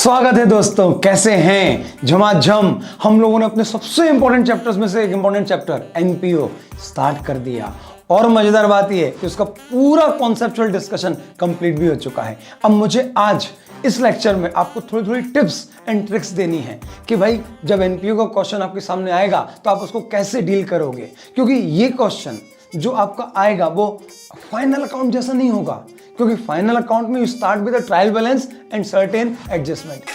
स्वागत है दोस्तों, कैसे हैं? झमाझम हम लोगों ने अपने सबसे इंपॉर्टेंट चैप्टर्स में से एक इंपॉर्टेंट चैप्टर एनपीओ स्टार्ट कर दिया और मजेदार बात यह है कि उसका पूरा कॉन्सेप्चुअल डिस्कशन कंप्लीट भी हो चुका है। अब मुझे आज इस लेक्चर में आपको थोड़ी थोड़ी टिप्स एंड ट्रिक्स देनी है कि भाई जब एनपीओ का क्वेश्चन आपके सामने आएगा तो आप उसको कैसे डील करोगे, क्योंकि ये क्वेश्चन जो आपका आएगा वो फाइनल अकाउंट जैसा नहीं होगा, क्योंकि फाइनल अकाउंट में you start with a trial balance and certain adjustment.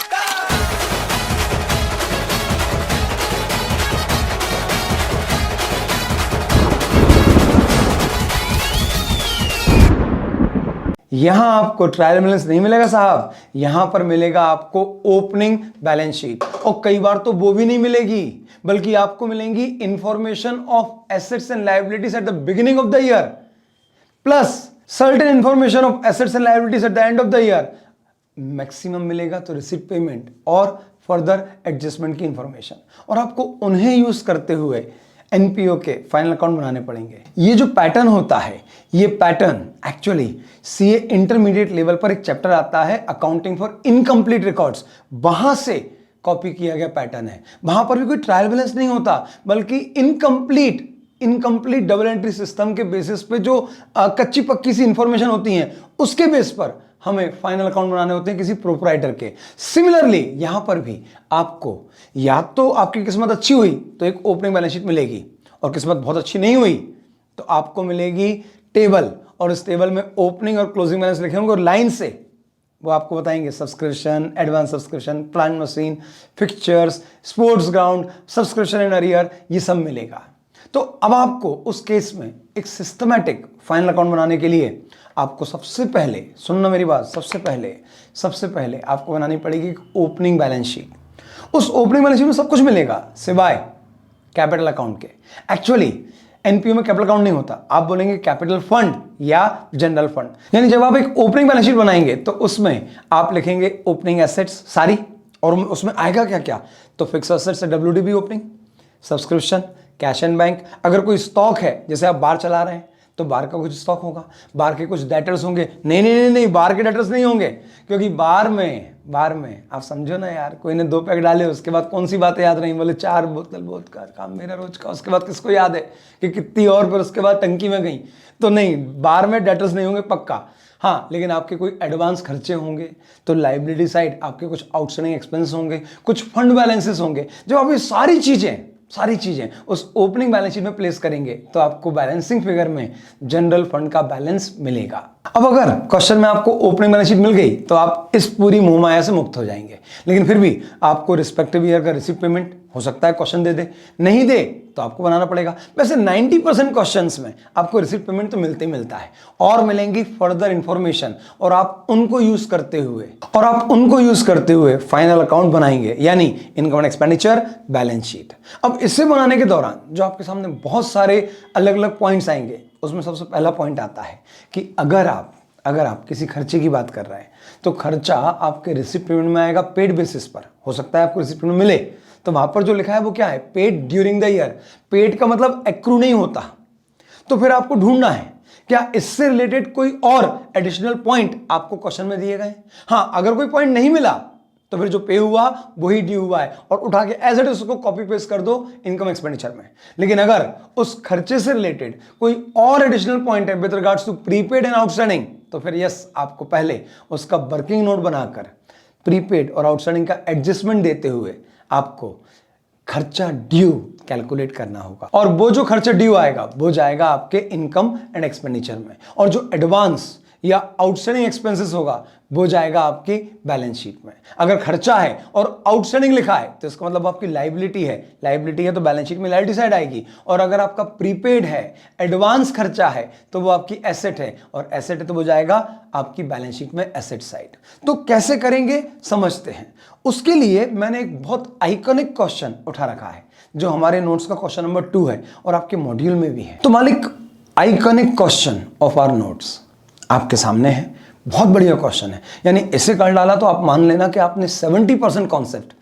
यहां आपको ट्रायल बैलेंस नहीं मिलेगा साहब, यहां पर मिलेगा आपको ओपनिंग बैलेंस शीट, और कई बार तो वो भी नहीं मिलेगी बल्कि आपको मिलेंगी information of assets and liabilities at the beginning of the year plus certain information of assets and liabilities at the end of the year. Maximum मिलेगा तो रिसीट पेमेंट और फर्दर एडजस्टमेंट की इंफॉर्मेशन, और आपको उन्हें यूज करते हुए NPO के फाइनल अकाउंट बनाने पड़ेंगे। ये जो पैटर्न होता है, ये pattern actually CA intermediate level पर एक चैप्टर आता है अकाउंटिंग फॉर इनकम्प्लीट रिकॉर्ड्स, वहां से कॉपी किया गया पैटर्न है। वहां पर भी कोई ट्रायल बैलेंस नहीं होता बल्कि इनकम्प्लीट डबल एंट्री सिस्टम के बेसिस पे जो कच्ची पक्की सी इंफॉर्मेशन होती है उसके बेस पर हमें फाइनल अकाउंट बनाने होते हैं किसी प्रोप्राइटर के। सिमिलरली यहां पर भी आपको या तो आपकी किस्मत अच्छी हुई तो एक ओपनिंग बैलेंस शीट मिलेगी, और किस्मत बहुत अच्छी नहीं हुई तो आपको मिलेगी टेबल, और इस टेबल में ओपनिंग और क्लोजिंग बैलेंस लिखे होंगे और लाइन से वो आपको बताएंगे subscription, advance subscription, plant machine, fixtures, sports ground, subscription in arrear, ये सब मिलेगा। तो अब आपको उस केस में एक सिस्टमैटिक फाइनल अकाउंट बनाने के लिए आपको सबसे पहले, सुनना मेरी बात, सबसे पहले आपको बनानी पड़ेगी एक ओपनिंग बैलेंस शीट। उस ओपनिंग बैलेंस शीट में सब कुछ मिलेगा सिवाय कैपिटल अकाउंट के। एक्चुअली एनपीओ में कैपिटल अकाउंट नहीं होता, आप बोलेंगे कैपिटल फंड या जनरल फंड। यानी जब आप एक ओपनिंग बैलेंस शीट बनाएंगे तो उसमें आप लिखेंगे ओपनिंग एसेट्स सारी, और उसमें आएगा क्या क्या, तो फिक्स एसेट्स से WDV opening, subscription, cash and bank, अगर कोई स्टॉक है जैसे आप बार चला रहे हैं तो बार का कुछ स्टॉक होगा, बार के कुछ डेटर्स होंगे। नहीं, बार के डेटर्स नहीं होंगे, क्योंकि बार में आप समझो ना यार, कोई ने 2 पैक डाले उसके बाद कौन सी बातें याद नहीं, बोले 4 बोतल वोट का काम मेरा रोज का, उसके बाद किसको याद है कि कितनी, और फिर उसके बाद टंकी में गई। तो नहीं, बार में डेटर्स नहीं होंगे पक्का। हाँ, लेकिन आपके कोई एडवांस खर्चे होंगे तो लाइबिलिटी साइड आपके कुछ आउटस्टैंडिंग एक्सपेंस होंगे, कुछ फंड बैलेंसेस होंगे। जब आप ये सारी चीजें उस ओपनिंग बैलेंस शीट में प्लेस करेंगे तो आपको बैलेंसिंग फिगर में जनरल फंड का बैलेंस मिलेगा। अब अगर क्वेश्चन में आपको ओपनिंग बैलेंस शीट मिल गई तो आप इस पूरी मोहमाया से मुक्त हो जाएंगे, लेकिन फिर भी आपको रिस्पेक्टिव ईयर का रिसीट पेमेंट हो सकता है क्वेश्चन दे दे, नहीं दे तो आपको बनाना पड़ेगा। वैसे 90% क्वेश्चंस में आपको रिसीट पेमेंट तो मिलता है, और मिलेंगी फर्दर इंफॉर्मेशन, और आप उनको यूज करते हुए फाइनल अकाउंट बनाएंगे, यानी इनकम एक्सपेंडिचर बैलेंस शीट। अब इसे बनाने के दौरान जो आपके सामने बहुत सारे अलग अलग पॉइंट्स आएंगे, उसमें सबसे पहला पॉइंट आता है कि अगर आप किसी खर्चे की बात कर रहे हैं तो खर्चा आपके रिसीट पेमेंट में आएगा पेड बेसिस पर। हो सकता है आपको रिसीट पेमेंट मिले तो वहां पर जो लिखा है वो क्या है, paid during the year. Paid का मतलब एक्रू नहीं होता, तो फिर आपको ढूंढना है क्या इससे रिलेटेड कोई और एडिशनल पॉइंट आपको क्वेश्चन में दिए गए। हाँ, अगर कोई पॉइंट नहीं मिला तो फिर जो पे हुआ वही ड्यू हुआ है, और उठा के एज इट इज उसको कॉपी पेस्ट कर दो इनकम एक्सपेंडिचर में। लेकिन अगर उस खर्चे से रिलेटेड कोई और एडिशनल पॉइंट है with regards to prepaid and outstanding, तो फिर यस, आपको पहले उसका वर्किंग नोट बनाकर प्रीपेड और आउटस्टैंडिंग का एडजस्टमेंट देते हुए आपको खर्चा ड्यू कैलकुलेट करना होगा, और वो जो खर्चा ड्यू आएगा वो जाएगा आपके इनकम एंड एक्सपेंडिचर में, और जो एडवांस या आउटस्टैंडिंग एक्सपेंसेस होगा वो जाएगा आपकी बैलेंस शीट में। अगर खर्चा है और आउटस्टैंडिंग लिखा है तो इसका मतलब आपकी लायबिलिटी है तो बैलेंस शीट में लायबिलिटी साइड आएगी, और अगर आपका प्रीपेड है, एडवांस खर्चा है तो वो आपकी एसेट है, और एसेट है तो वो जाएगा आपकी बैलेंस शीट में एसेट साइड। तो कैसे करेंगे समझते हैं। उसके लिए मैंने एक बहुत आइकॉनिक क्वेश्चन उठा रखा है जो हमारे नोट्स का क्वेश्चन नंबर 2 है और आपके मॉड्यूल में भी है। तो मालिक, iconic question of our notes आपके सामने है, बहुत बढ़िया क्वेश्चन है। यानी इसे कर डाला तो आप मान लेना कि आपने 70% कॉन्सेप्ट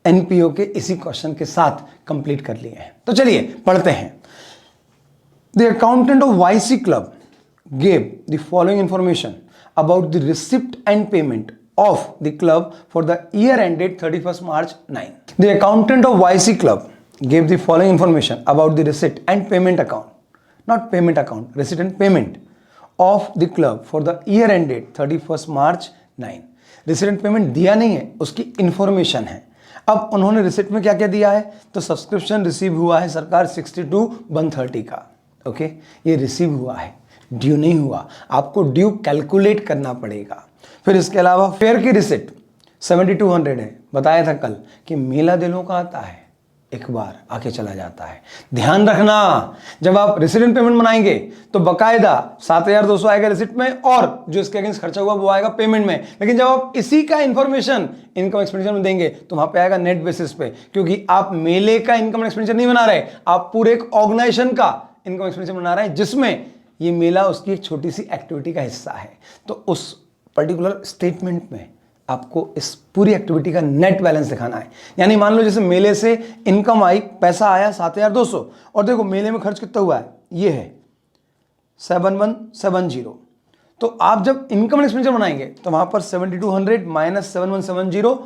एनपीओ के इसी क्वेश्चन के साथ कंप्लीट कर लिए हैं। तो चलिए पढ़ते हैं। The accountant of YC club gave the following information about the receipt and payment of the club for the year ended 31st March 9. The accountant of YC Club gave the following information about the receipt and payment account, not payment account, receipt and payment of the club for the year ended 31st March 9. receipt and payment दिया नहीं है, उसकी information है। अब उन्होंने receipt में क्या क्या दिया है, तो सब्सक्रिप्शन रिसीव हुआ है सरकार 62/130 का, ओके, ये रिसीव हुआ है, ड्यू नहीं हुआ, आपको ड्यू कैलकुलेट करना पड़ेगा। फिर इसके अलावा फेयर की रिसिप्ट 7200 है, बताया था कल कि मेला दिलों का आता है, एक बार आके चला जाता है। ध्यान रखना, जब आप रिसिप्ट एंड पेमेंट बनाएंगे तो बकायदा 7200 आएगा रिसिप्ट में और जो इसके अगेंस्ट खर्चा हुआ वो आएगा पेमेंट में। लेकिन जब आप इसी का इंफॉर्मेशन इनकम एक्सपेंडिचर में देंगे तो वहां पे आएगा नेट बेसिस पे, क्योंकि आप मेले का इनकम एक्सपेंडिचर नहीं बना रहे, आप पूरे एक ऑर्गेनाइजेशन का इनकम एक्सपेंडिचर बना रहे हैं जिसमें ये मेला उसकी एक छोटी सी एक्टिविटी का हिस्सा है। तो उस पर्टिकुलर स्टेटमेंट में आपको इस पूरी एक्टिविटी का नेट बैलेंस दिखाना है। यानी मान लो जैसे मेले से इनकम आई, पैसा आया 7200 और देखो मेले में खर्च कितना हुआ है, ये है 7170। तो आप जब इनकम एक्सपेंडिचर बनाएंगे तो वहां पर 7200 माइनस 7170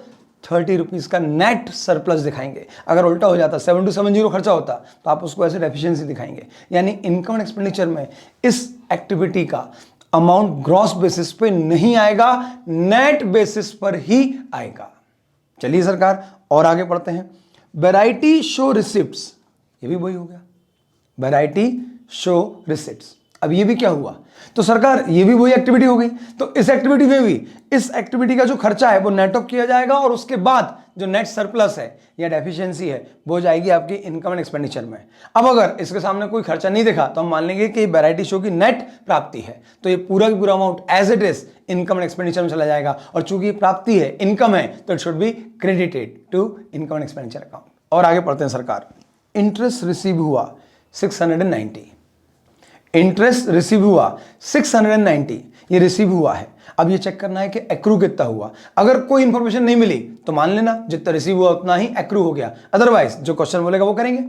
30 रुपीज का नेट सरप्लस दिखाएंगे। अगर उल्टा हो जाता 7270 खर्चा होता तो आप उसको ऐसे डेफिशिएंसी दिखाएंगे। यानी इनकम एक्सपेंडिचर में इस एक्टिविटी का अमाउंट ग्रॉस बेसिस पे नहीं आएगा, नेट बेसिस पर ही आएगा। चलिए सरकार और आगे पढ़ते हैं। वैरायटी शो रिसिप्ट्स, ये भी वही हो गया, वैरायटी शो रिसिप्ट्स। अब ये भी क्या हुआ, तो सरकार ये भी वही एक्टिविटी हो गई। तो इस एक्टिविटी में भी इस एक्टिविटी का जो खर्चा है वो नेट ऑफ किया जाएगा और उसके बाद जो नेट सरप्लस है या डेफिशिएंसी है वो जाएगी आपकी इनकम एंड एक्सपेंडिचर में। अब अगर इसके सामने कोई खर्चा नहीं दिखा तो हम मान लेंगे कि वैरायटी शो की नेट प्राप्ति है, तो ये पूरा की पूरा amount as it is income and expenditure में चला जाएगा। और चूंकि प्राप्ति है, इनकम है, तो it should be credited to income and expenditure account. और आगे पढ़ते हैं सरकार। इंटरेस्ट रिसीव हुआ 690, इंटरेस्ट रिसीव हुआ 690, ये रिसीव हुआ है। अब ये चेक करना है कि एक्रू कितना हुआ। अगर कोई इंफॉर्मेशन नहीं मिली तो मान लेना जितना रिसीव हुआ उतना ही एक्रू हो गया, अदरवाइज जो क्वेश्चन बोलेगा वो करेंगे।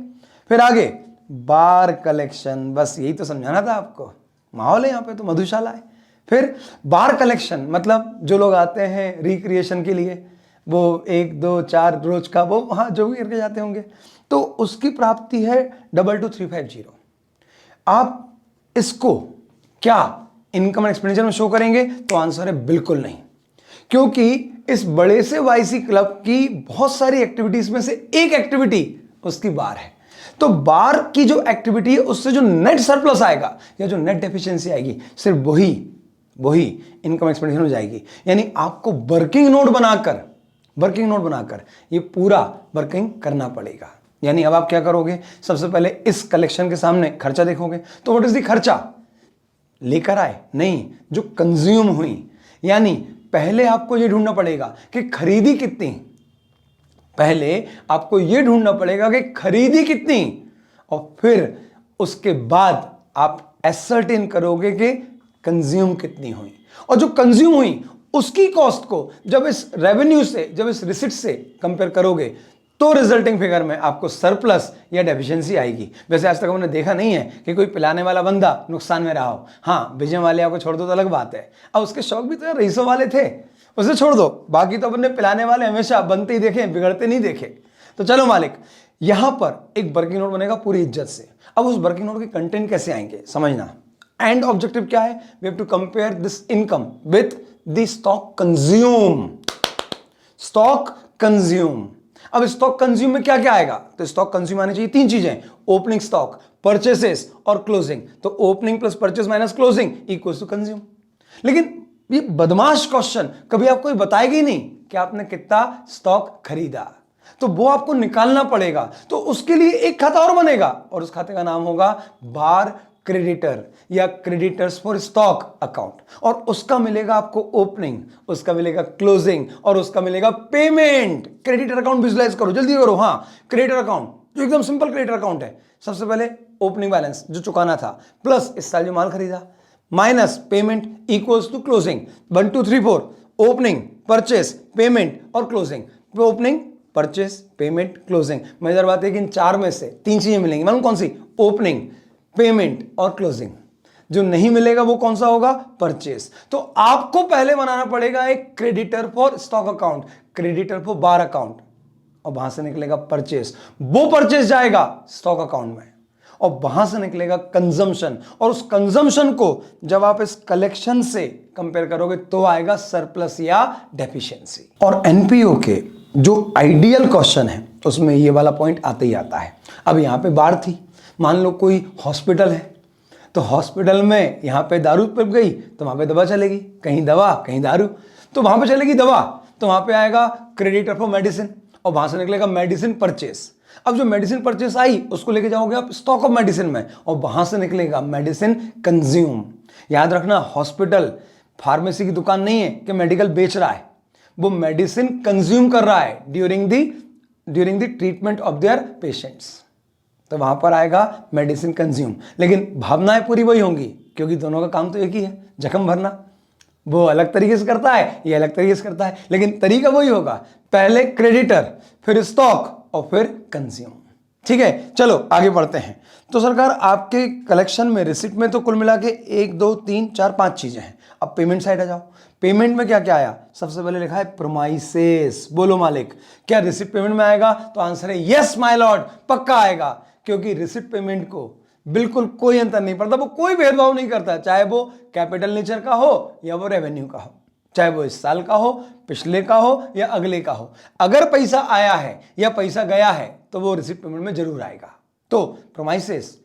फिर आगे बार कलेक्शन, बस यही तो समझाना था आपको, माहौल है यहाँ पे तो मधुशाला है। फिर बार कलेक्शन मतलब जो लोग आते हैं रिक्रिएशन के लिए, वो 1 2 4 रोज का वो वहाँ जो भी करके जाते होंगे, तो उसकी प्राप्ति है 22350। आप इसको क्या इनकम एक्सपेंडिचर में शो करेंगे, तो आंसर है बिल्कुल नहीं, क्योंकि इस बड़े से वाईसी क्लब की बहुत सारी एक्टिविटीज में से एक एक्टिविटी उसकी बार है। तो बार की जो एक्टिविटी है उससे जो नेट सरप्लस आएगा या जो नेट डेफिशिएंसी आएगी सिर्फ वही इनकम एक्सपेंडिचर में जाएगी। यानी आपको वर्किंग नोट बनाकर ये पूरा वर्किंग करना पड़ेगा। यानी अब आप क्या करोगे, सबसे पहले इस कलेक्शन के सामने खर्चा देखोगे, तो व्हाट इज द खर्चा, लेकर आए नहीं, जो कंज्यूम हुई। यानी पहले आपको यह ढूंढना पड़ेगा कि खरीदी कितनी, पहले आपको यह ढूंढना पड़ेगा कि खरीदी कितनी, और फिर उसके बाद आप एसर्टेन करोगे कि कंज्यूम कितनी हुई। और जो कंज्यूम हुई उसकी कॉस्ट को जब इस रेवेन्यू से, जब इस रिसिट से कंपेयर करोगे तो रिजल्टिंग फिगर में आपको सरप्लस या डेफिशिएंसी आएगी। वैसे आज तक हमने देखा नहीं है कि कोई पिलाने वाला बंदा नुकसान में रहा हो। हाँ, विजय माल्या को छोड़ दो तो अलग बात है, अब उसके शौक भी तो यार रईसों वाले थे, उसे छोड़ दो, बाकी तो अपने पिलाने वाले हमेशा बनते ही देखे, बिगड़ते नहीं देखे। तो चलो मालिक, यहां पर एक वर्किंग नोट बनेगा पूरी इज्जत से। अब उस वर्किंग नोट के कंटेंट कैसे आएंगे समझना। एंड ऑब्जेक्टिव क्या है, we have to compare this income with the stock consume. Stock consume, अब स्टॉक कंज्यूम में क्या क्या आएगा, तो स्टॉक कंज्यूम आने चाहिए 3 चीजें, ओपनिंग स्टॉक, परचेसेस और क्लोजिंग। तो opening plus purchase minus closing equals to consume. लेकिन ये बदमाश क्वेश्चन कभी आपको ये बताएगा ही नहीं कि आपने कितना स्टॉक खरीदा, तो वो आपको निकालना पड़ेगा। तो उसके लिए एक खाता और बनेगा और उस खाते का नाम होगा बार क्रेडिटर या क्रेडिटर्स फॉर स्टॉक अकाउंट, और उसका मिलेगा आपको ओपनिंग, उसका मिलेगा क्लोजिंग और उसका मिलेगा पेमेंट। क्रेडिटर अकाउंट विजुलाइज करो, जल्दी करो। हाँ, क्रेडिटर अकाउंट जो एकदम सिंपल क्रेडिटर अकाउंट है, सबसे पहले ओपनिंग बैलेंस जो चुकाना था प्लस इस साल जो माल खरीदा minus payment equals to closing. 1 2 3 4 opening, purchase, payment और closing. Opening, purchase, payment, closing. मजेदार बात है कि इन 4 में से 3 चीजें मिलेंगी, मालूम कौन सी, ओपनिंग, पेमेंट और क्लोजिंग। जो नहीं मिलेगा वो कौन सा होगा, परचेस। तो आपको पहले बनाना पड़ेगा एक creditor for stock account, creditor for bar account, और वहां से निकलेगा परचेस। वो परचेस जाएगा स्टॉक अकाउंट में, और वहां से निकलेगा कंजम्पशन, और उस कंजम्पशन को जब आप इस कलेक्शन से कंपेयर करोगे तो आएगा सरप्लस या डेफिशिएंसी। और एनपीओ के जो आइडियल क्वेश्चन है उसमें ये वाला पॉइंट आते ही आता है। अब यहां पे बाढ़ थी, मान लो कोई हॉस्पिटल है, तो हॉस्पिटल में यहां पे दारू पिल गई तो वहां पे दवा चलेगी, कहीं दवा कहीं दारू, तो वहां पे चलेगी दवा, तो वहां पे आएगा क्रेडिटर फॉर मेडिसिन, और वहां से निकलेगा मेडिसिन परचेस। अब जो मेडिसिन परचेस आई उसको लेके जाओगे आप स्टॉक ऑफ मेडिसिन में, और वहां से निकलेगा मेडिसिन कंज्यूम। याद रखना, हॉस्पिटल फार्मेसी की दुकान नहीं है कि मेडिकल बेच रहा है, वो मेडिसिन कंज्यूम कर रहा है during the treatment of their patients, तो वहां पर आएगा मेडिसिन कंज्यूम। लेकिन भावनाएं पूरी वही होंगी, क्योंकि दोनों का काम तो एक ही है, जख्म भरना। वो अलग तरीके से करता है, ये अलग तरीके से करता है, लेकिन तरीका वही होगा, पहले क्रेडिटर, फिर स्टॉक, और फिर कंज्यूम। ठीक है, चलो आगे बढ़ते हैं। तो सरकार आपके कलेक्शन में, रिसिप्ट में तो कुल मिला के 1 2 3 4 5 चीजें हैं। अब पेमेंट साइड आ जाओ, पेमेंट में क्या क्या आया, सबसे पहले लिखा है प्रोमाइसेस। बोलो मालिक, क्या रिसिप्ट पेमेंट में आएगा? तो आंसर है यस माय लॉर्ड, पक्का आएगा, क्योंकि रिसिप्ट पेमेंट को बिल्कुल कोई अंतर नहीं पड़ता, वो कोई भेदभाव नहीं करता, चाहे वो कैपिटल नेचर का हो या वो रेवेन्यू का हो, चाहे वो इस साल का हो, पिछले का हो या अगले का हो। अगर पैसा आया है या पैसा गया है तो वो रिसिप्ट पेमेंट में जरूर आएगा। तो प्रोमाइसेस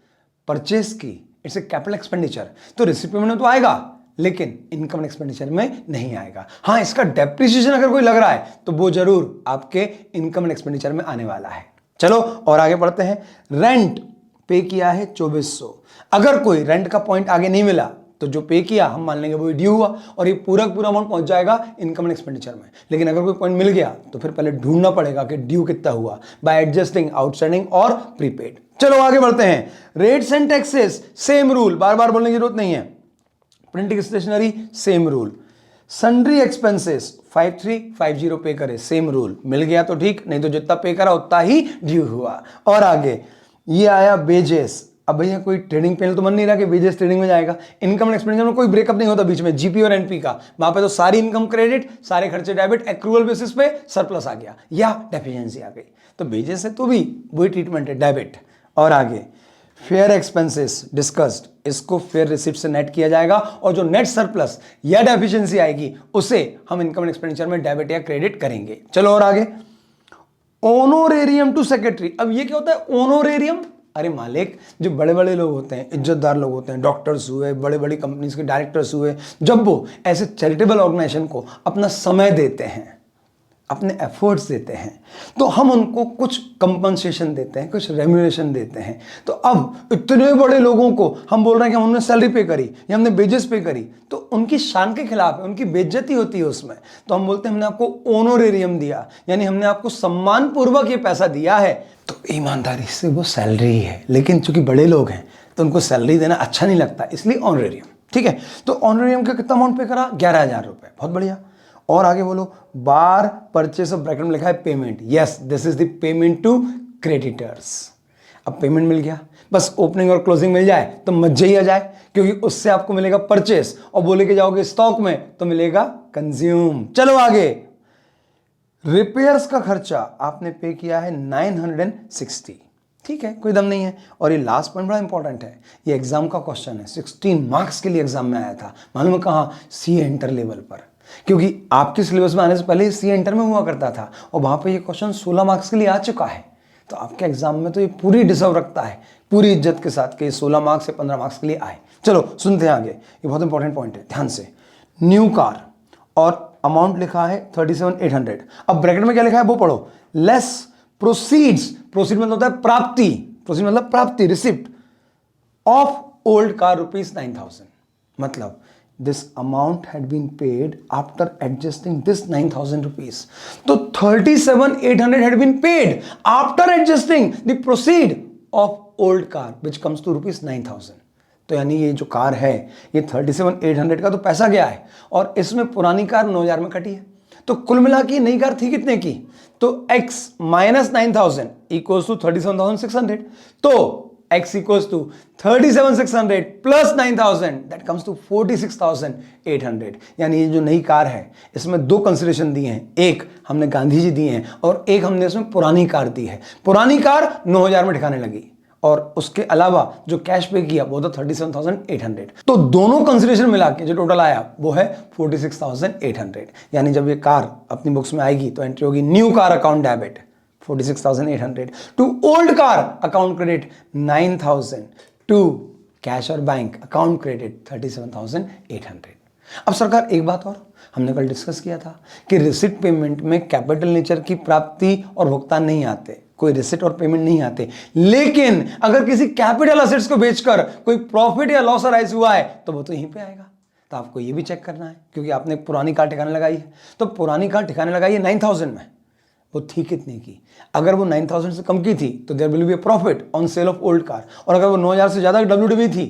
परचेस की, इट्स ए कैपिटल एक्सपेंडिचर, तो रिसिप्ट पेमेंट में तो आएगा, लेकिन इनकम एक्सपेंडिचर में नहीं आएगा। हाँ, इसका डेप्रिसिएशन अगर कोई लग रहा है तो वो जरूर आपके इनकम एक्सपेंडिचर में आने वाला है। चलो और आगे बढ़ते हैं। रेंट पे किया है 2400, अगर कोई रेंट का पॉइंट आगे नहीं मिला तो जो पे किया हम मान लेंगे वो ड्यू हुआ, और ये पूरा अमाउंट पहुंच जाएगा इनकम एंड एक्सपेंडिचर में। लेकिन अगर कोई पॉइंट मिल गया तो फिर पहले ढूंढना पड़ेगा कि ड्यू कितना हुआ, बाय एडजस्टिंग आउटस्टैंडिंग और प्रीपेड। चलो आगे बढ़ते हैं। Rates and taxes same rule, बार बार बोलने की जरूरत नहीं है। Printing stationery same rule. Sundry expenses 5350 पे करे, सेम रूल। मिल गया तो ठीक, नहीं तो जितना पे करा उतना ही ड्यू हुआ। और आगे ये आया वेजेस। अब भैया कोई ट्रेडिंग पे तो मन नहीं रहा कि वेजेस ट्रेडिंग में जाएगा। इनकम एक्सपेंडिचर में कोई ब्रेकअप नहीं होता बीच में, जीपी और एनपी का, वहां पे तो सारी इनकम क्रेडिट, सारे खर्चे डेबिट, एक्रूअल बेसिस पे सरप्लस आ गया या डेफिशिएंसी आ गई। तो वेजेस है तो भी वही ट्रीटमेंट है, डेबिट। और आगे फेयर एक्सपेंसेस डिस्कस्ड, इसको फेयर रिसिप्ट से नेट किया जाएगा, और जो नेट सरप्लस या डेफिशिएंसी आएगी उसे हम इनकम एक्सपेंडिचर में डेबिट या क्रेडिट करेंगे। चलो और आगे। Honorarium to secretary. अब ये क्या होता है ऑनोरेरियम? अरे मालिक, जो बड़े बड़े लोग होते हैं, इज्जतदार लोग होते हैं, डॉक्टर्स हुए, बड़े बड़ी कंपनीज के डायरेक्टर्स हुए, जब वो ऐसे चैरिटेबल ऑर्गेनाइजेशन को अपना समय देते हैं, अपने एफर्ट्स देते हैं, तो हम उनको कुछ कंपनसेशन देते हैं, कुछ रेम्यूनरेशन देते हैं। तो अब इतने बड़े लोगों को हम बोल रहे हैं कि हमने सैलरी पे करी या हमने वेजेस पे करी, तो उनकी शान के खिलाफ है, उनकी बेइज्जती होती है उसमें। तो हम बोलते हैं हमने आपको ऑनोरेरियम दिया, यानी हमने आपको सम्मान पूर्वक ये पैसा दिया है। तो ईमानदारी से वो सैलरी है, लेकिन चूंकि बड़े लोग हैं तो उनको सैलरी देना अच्छा नहीं लगता, इसलिए ऑनरेरियम। ठीक है, तो ऑनरेरियम का कितना अमाउंट पे करा? 11,000 रुपए, बहुत बढ़िया। और आगे बोलो। बार परचेस ऑफ, ब्रैकेट में लिखा है payment, yes this is the payment to creditors. अब पेमेंट मिल गया, बस ओपनिंग और क्लोजिंग मिल जाए तो मजा ही आ जाए, क्योंकि उससे आपको मिलेगा परचेस, और बोले के जाओगे स्टॉक में तो मिलेगा कंज्यूम। चलो आगे। रिपेयर्स का खर्चा आपने पे किया है 960, ठीक है, कोई दम नहीं है। और ये लास्ट पॉइंट बड़ा इंपॉर्टेंट है, ये एग्जाम का क्वेश्चन है, 16 मार्क्स के लिए एग्जाम में आया था, मालूम है कहाँ? सी इंटर लेवल पर, क्योंकि आपके सिलेबस में आने से पहले सी इंटर में हुआ करता था, और वहां पे ये क्वेश्चन 16 मार्क्स के लिए आ चुका है। तो आपके एग्जाम में तो ये पूरी डिजर्व रखता है, पूरी इज्जत के साथ, कि 16 मार्क्स से 15 मार्क्स के लिए आए। चलो सुनते हैं आगे, ये बहुत इंपॉर्टेंट पॉइंट है, ध्यान से। न्यू कार, और अमाउंट लिखा है 37,800। अब ब्रैकेट में क्या लिखा है वो पढ़ो। लेस प्रोसीड्स, प्रोसीड मतलब होता है प्राप्ति, प्रोसीड मतलब प्राप्ति, रिसिप्ट ऑफ ओल्ड कार ₹9,000। मतलब this amount had been paid after adjusting this 9,000 rupees. तो 37,800 had been paid after adjusting the proceed of old car which comes to ₹9,000. तो यानी ये जो कार है ये 37,800 का तो पैसा गया है, और इसमें पुरानी कार 9,000 में कटी है। तो कुल मिला के नई कार थी कितने की? तो x - 9,000 इक्वल्स टू 37,600। तो x equals to 37,600 plus 9,000 that comes to 46,800। यानी ये जो नई कार है इसमें दो कंसिडरेशन दिए हैं, एक हमने गांधी जी दिए हैं और एक हमने इसमें पुरानी कार दी है। पुरानी कार 9,000 में ठिकाने लगी और उसके अलावा जो कैश पे किया वो था 37,800। तो दोनों कंसिडरेशन मिला के जो टोटल आया वो है 46,800। यानी जब ये कार अपनी बुक्स में आएगी तो एंट्री होगी new car account debit 46,800 to old car account credit 9,000 to cash और बैंक अकाउंट क्रेडिट 37,800। अब सरकार एक बात और हमने कल डिस्कस किया था कि रिसिट पेमेंट में कैपिटल नेचर की प्राप्ति और भुगतान नहीं आते, कोई रिसिट और पेमेंट नहीं आते, लेकिन अगर किसी कैपिटल असेट्स को बेचकर कोई प्रॉफिट या लॉस अराइज हुआ है तो वो तो यहीं पे आएगा। तो आपको ये भी चेक करना है क्योंकि आपने एक पुरानी कार ठिकाने लगाई है, तो पुरानी कार ठिकाने लगाई है 9,000 में, वो थी कितने की? अगर वो 9,000 से कम की थी तो there will be a profit on sale of old car, और अगर वो 9,000 से ज्यादा WDV थी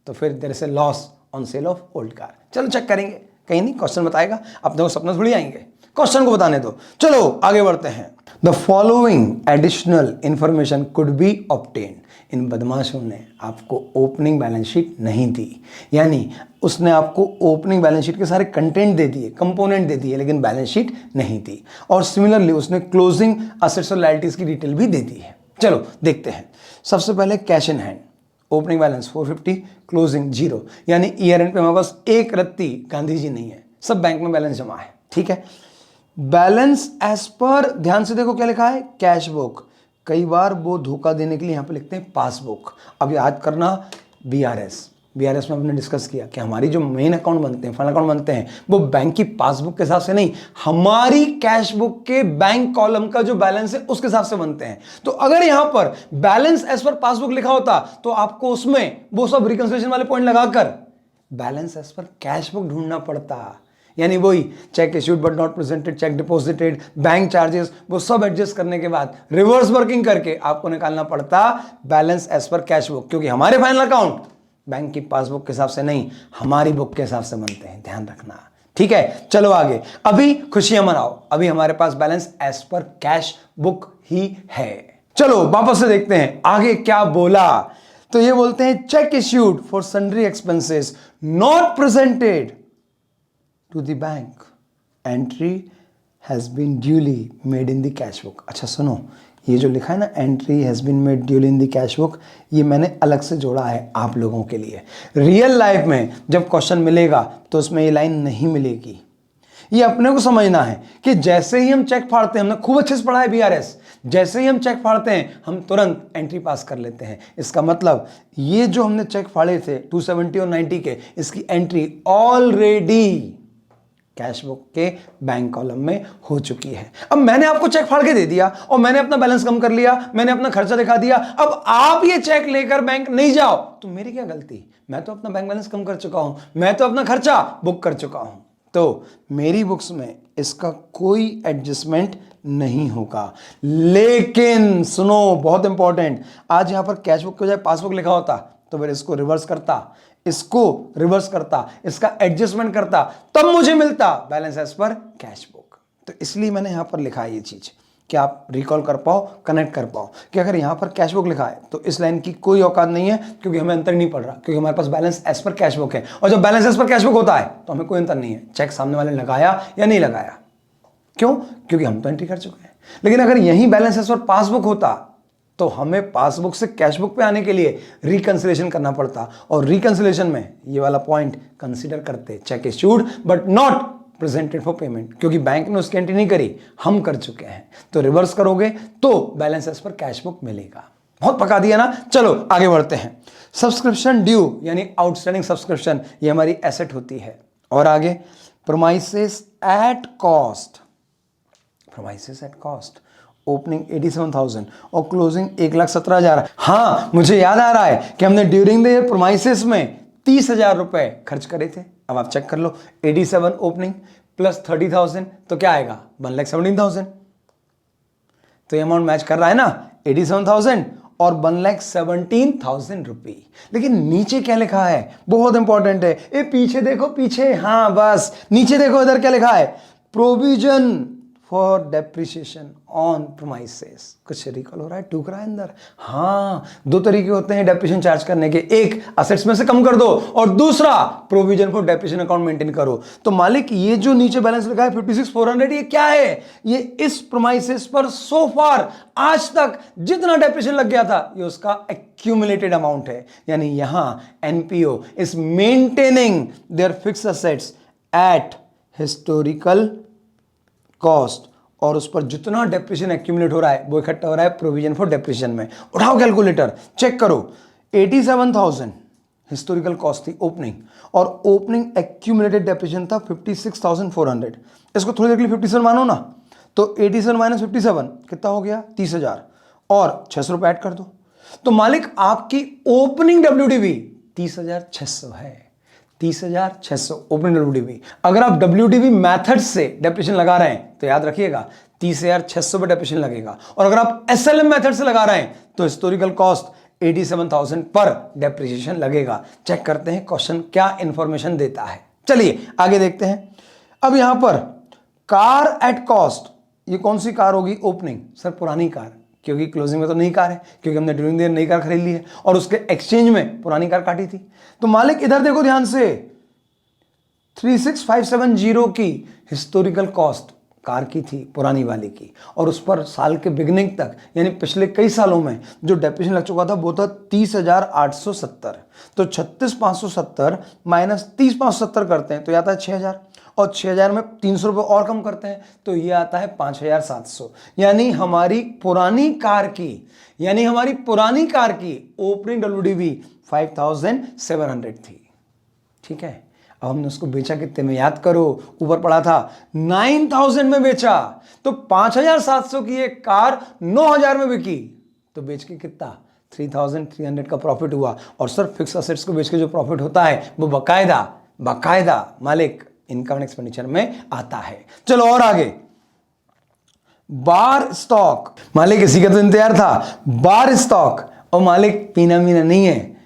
तो फिर there is a loss on sale of old car. चलो चेक करेंगे, कहीं नहीं क्वेश्चन बताएगा, अपने को सपने थोड़ी आएंगे, क्वेश्चन को बताने दो। चलो आगे बढ़ते हैं। The following additional information could be obtained. इन बदमाशों ने आपको ओपनिंग बैलेंस शीट नहीं दी, यानी उसने आपको ओपनिंग बैलेंस शीट के सारे कंटेंट दे दिए, कंपोनेंट दे दिए, लेकिन बैलेंस शीट नहीं दी। और सिमिलरली उसने क्लोजिंग असेट्स और लायबिलिटीज की डिटेल भी दे दी है। चलो देखते हैं। सबसे पहले cash in hand, opening balance 450, closing 0, यानी ईयर एंड पे हमारे पास एक रत्ती गांधी जी नहीं है, सब बैंक में बैलेंस जमा है। ठीक है, बैलेंस एज पर, ध्यान से देखो क्या लिखा है, कैश बुक। कई बार वो धोखा देने के लिए यहां पे लिखते हैं पासबुक। अब याद करना बीआरएस में हमने डिस्कस किया कि हमारी जो मेन अकाउंट बनते हैं, फाइनल अकाउंट बनते हैं, वो बैंक की पासबुक के हिसाब से नहीं, हमारी कैश बुक के बैंक कॉलम का जो बैलेंस है उसके हिसाब से बनते हैं। तो अगर यहां पर बैलेंस एज पर पासबुक लिखा होता तो आपको उसमें वो सब रिकंसिलिएशन वाले पॉइंट लगाकर balance as per cash book ढूंढना पड़ता। यानी वही cheque issued but not presented, cheque deposited, bank charges, वो सब एडजस्ट करने के बाद रिवर्स वर्किंग करके आपको निकालना पड़ता balance as per cash book, क्योंकि हमारे फाइनल अकाउंट बैंक की पासबुक के हिसाब से नहीं, हमारी बुक के हिसाब से बनते हैं, ध्यान रखना। ठीक है, चलो आगे। अभी खुशियां मनाओ, अभी हमारे पास balance as per cash book ही है। चलो वापस से देखते हैं आगे क्या बोला। तो ये बोलते हैं check issued for sundry expenses not presented to the bank, entry has been duly made in the cash book। अच्छा सुनो, ये जो लिखा है ना entry has been made duly in the cash book, ये मैंने अलग से जोड़ा है आप लोगों के लिए। रियल लाइफ में जब क्वेश्चन मिलेगा तो उसमें ये लाइन नहीं मिलेगी। ये अपने को समझना है कि जैसे ही हम चेक फाड़ते हैं, हमने खूब अच्छे से पढ़ा है बीआरएस, जैसे ही हम चेक फाड़ते हैं हम तुरंत एंट्री पास कर लेते हैं। इसका मतलब ये जो हमने चेक फाड़े थे 270 और 90 के, इसकी एंट्री ऑलरेडी कैश बुक के बैंक कॉलम में हो चुकी है। अब मैंने आपको चेक फाड़ के दे दिया और मैंने अपना बैलेंस कम कर लिया, मैंने अपना खर्चा दिखा दिया। अब आप ये चेक लेकर बैंक नहीं जाओ तो मेरी क्या गलती? मैं तो अपना बैंक बैलेंस कम कर चुका हूं, मैं तो अपना खर्चा बुक कर चुका हूं, तो मेरी बुक्स में इसका कोई एडजस्टमेंट नहीं होगा। लेकिन सुनो, बहुत इंपॉर्टेंट, आज यहां पर कैश बुक के बजाय पासबुक लिखा होता तो फिर इसको रिवर्स करता, इसका एडजस्टमेंट करता, तब मुझे मिलता balance as per cash book. तो इसलिए मैंने यहां पर लिखा है ये चीज कि आप रिकॉल कर पाओ, कनेक्ट कर पाओ कि अगर यहां पर कैश बुक लिखा है तो इस लाइन की कोई औकात नहीं है, क्योंकि हमें अंतर नहीं पड़ रहा, क्योंकि हमारे पास balance as per cash book है। और जब balance as per cash book होता है तो हमें कोई अंतर नहीं है, चेक सामने वाले ने लगाया या नहीं लगाया। क्यों? क्योंकि हम तो एंट्री कर चुके हैं। लेकिन अगर यही बैलेंस एज पर पासबुक होता तो हमें पासबुक से कैशबुक पे आने के लिए रिकंसिलिएशन करना पड़ता, और रिकंसिलिएशन में ये वाला पॉइंट कंसीडर करते, check issued but not presented for payment, क्योंकि बैंक ने उसकी एंट्री नहीं करी, हम कर चुके हैं। तो रिवर्स करोगे तो बैलेंस एज पर कैशबुक मिलेगा। बहुत पका दिया ना। चलो आगे बढ़ते हैं। सब्सक्रिप्शन ड्यू यानी आउटस्टैंडिंग सब्सक्रिप्शन, ये हमारी एसेट होती है। और आगे प्रोमाइसेस एट कॉस्ट, ओपनिंग 87,000 और क्लोजिंग 1,17,000। हाँ, मुझे याद आ रहा है कि हमने ड्यूरिंग द प्रोमाइसेस में 30,000 रुपए खर्च करे थे। अब आप चेक कर लो, 87 ओपनिंग प्लस 30,000 तो क्या आएगा? 1,17,000। तो ये अमाउंट मैच कर रहा है ना, 87,000 और 1,17,000 रुपये। लेकिन नीचे क्या लिखा है, बहुत इंपॉर्टेंट है। ए पीछे देखो, पीछे, हाँ बस नीचे देखो, इधर क्या लिखा है, प्रोविजन फॉर डेप्रिसिएशन ऑन प्रोमाइसेस। कुछ रिकॉल हो रहा है, टूक रहा है अंदर? हाँ, दो तरीके होते हैं डेप्रिसिएशन चार्ज करने के, एक असेट्स में से कम कर दो और दूसरा provision for depreciation account maintain करो। तो मालिक ये जो नीचे बैलेंस लिखा है 56,400, ये क्या है? ये इस प्रोमाइसेस पर सो फार आज तक जितना डेप्रिसिएशन लग गया था ये उसका एक्यूमुलेटेड अमाउंट है। यानी यहां NPO is maintaining their fixed assets at historical cost, और उस पर जितना डेप्रिसिएशन एक्यूमुलेट हो रहा है वो इकट्ठा हो रहा है प्रोविजन फॉर डेप्रिसिएशन में। उठाओ कैलकुलेटर, चेक करो। 87,000 हिस्टोरिकल कॉस्ट थी ओपनिंग, और ओपनिंग एक्यूमुलेटेड डेप्रिसिएशन था 56,400। इसको थोड़ी देर के लिए 57 मानो ना, तो 87 माइनस 57 कितना हो गया? 30,000, और 600 रुपए ऐड कर दो। तो मालिक आपकी ओपनिंग WDV 30,600 है। 30,600 ओपनिंग WDV। अगर आप WDV मेथड से डेप्रिसिएशन लगा रहे हैं तो याद रखिएगा 30,600 पे डेप्रिसिएशन लगेगा, और अगर आप SLM मेथड से लगा रहे हैं तो हिस्टोरिकल कॉस्ट 87,000 पर डेप्रिसिएशन लगेगा। चेक करते हैं क्वेश्चन क्या इंफॉर्मेशन देता है। चलिए आगे देखते हैं। अब यहां पर कार एट कॉस्ट, ये कौन सी कार होगी? ओपनिंग। सर पुरानी कार, क्योंकि क्लोजिंग में तो नई कार है, क्योंकि हमने ड्यूरिंग द ईयर नई कार खरीद ली है और उसके एक्सचेंज में पुरानी कार काटी थी। तो मालिक इधर देखो ध्यान से, 36,570 की हिस्टोरिकल कॉस्ट कार की थी, पुरानी वाली की, और उस पर साल के बिगिनिंग तक यानी पिछले कई सालों में जो डेप्रिसिएशन लग चुका था वो था 30,870। तो 36,570 माइनस 30,570 करते हैं तो ये आता है 6,000, और 6,000 में 300 रुपये और कम करते हैं तो ये आता है 5,700। यानी हमारी पुरानी कार की ओपनिंग WDV 5,700 थी। ठीक है, अब हमने उसको बेचा कितने में? याद करो, ऊपर पड़ा था 9,000 में बेचा, तो 5,700 की एक कार 9,000 में बिकी, तो बेच के कितना? 3,300 का प्रॉफिट हुआ। और सर फिक्स असेट्स को बेच के जो प्रॉफिट होता है वो बकायदा मालिक इनकम एंड एक्सपेंडिचर में आता है। चलो और आगे, बार स्टॉक। मालिक इसी का तो इंतजार था, बार स्टॉक। और मालिक पीना मीना नहीं है,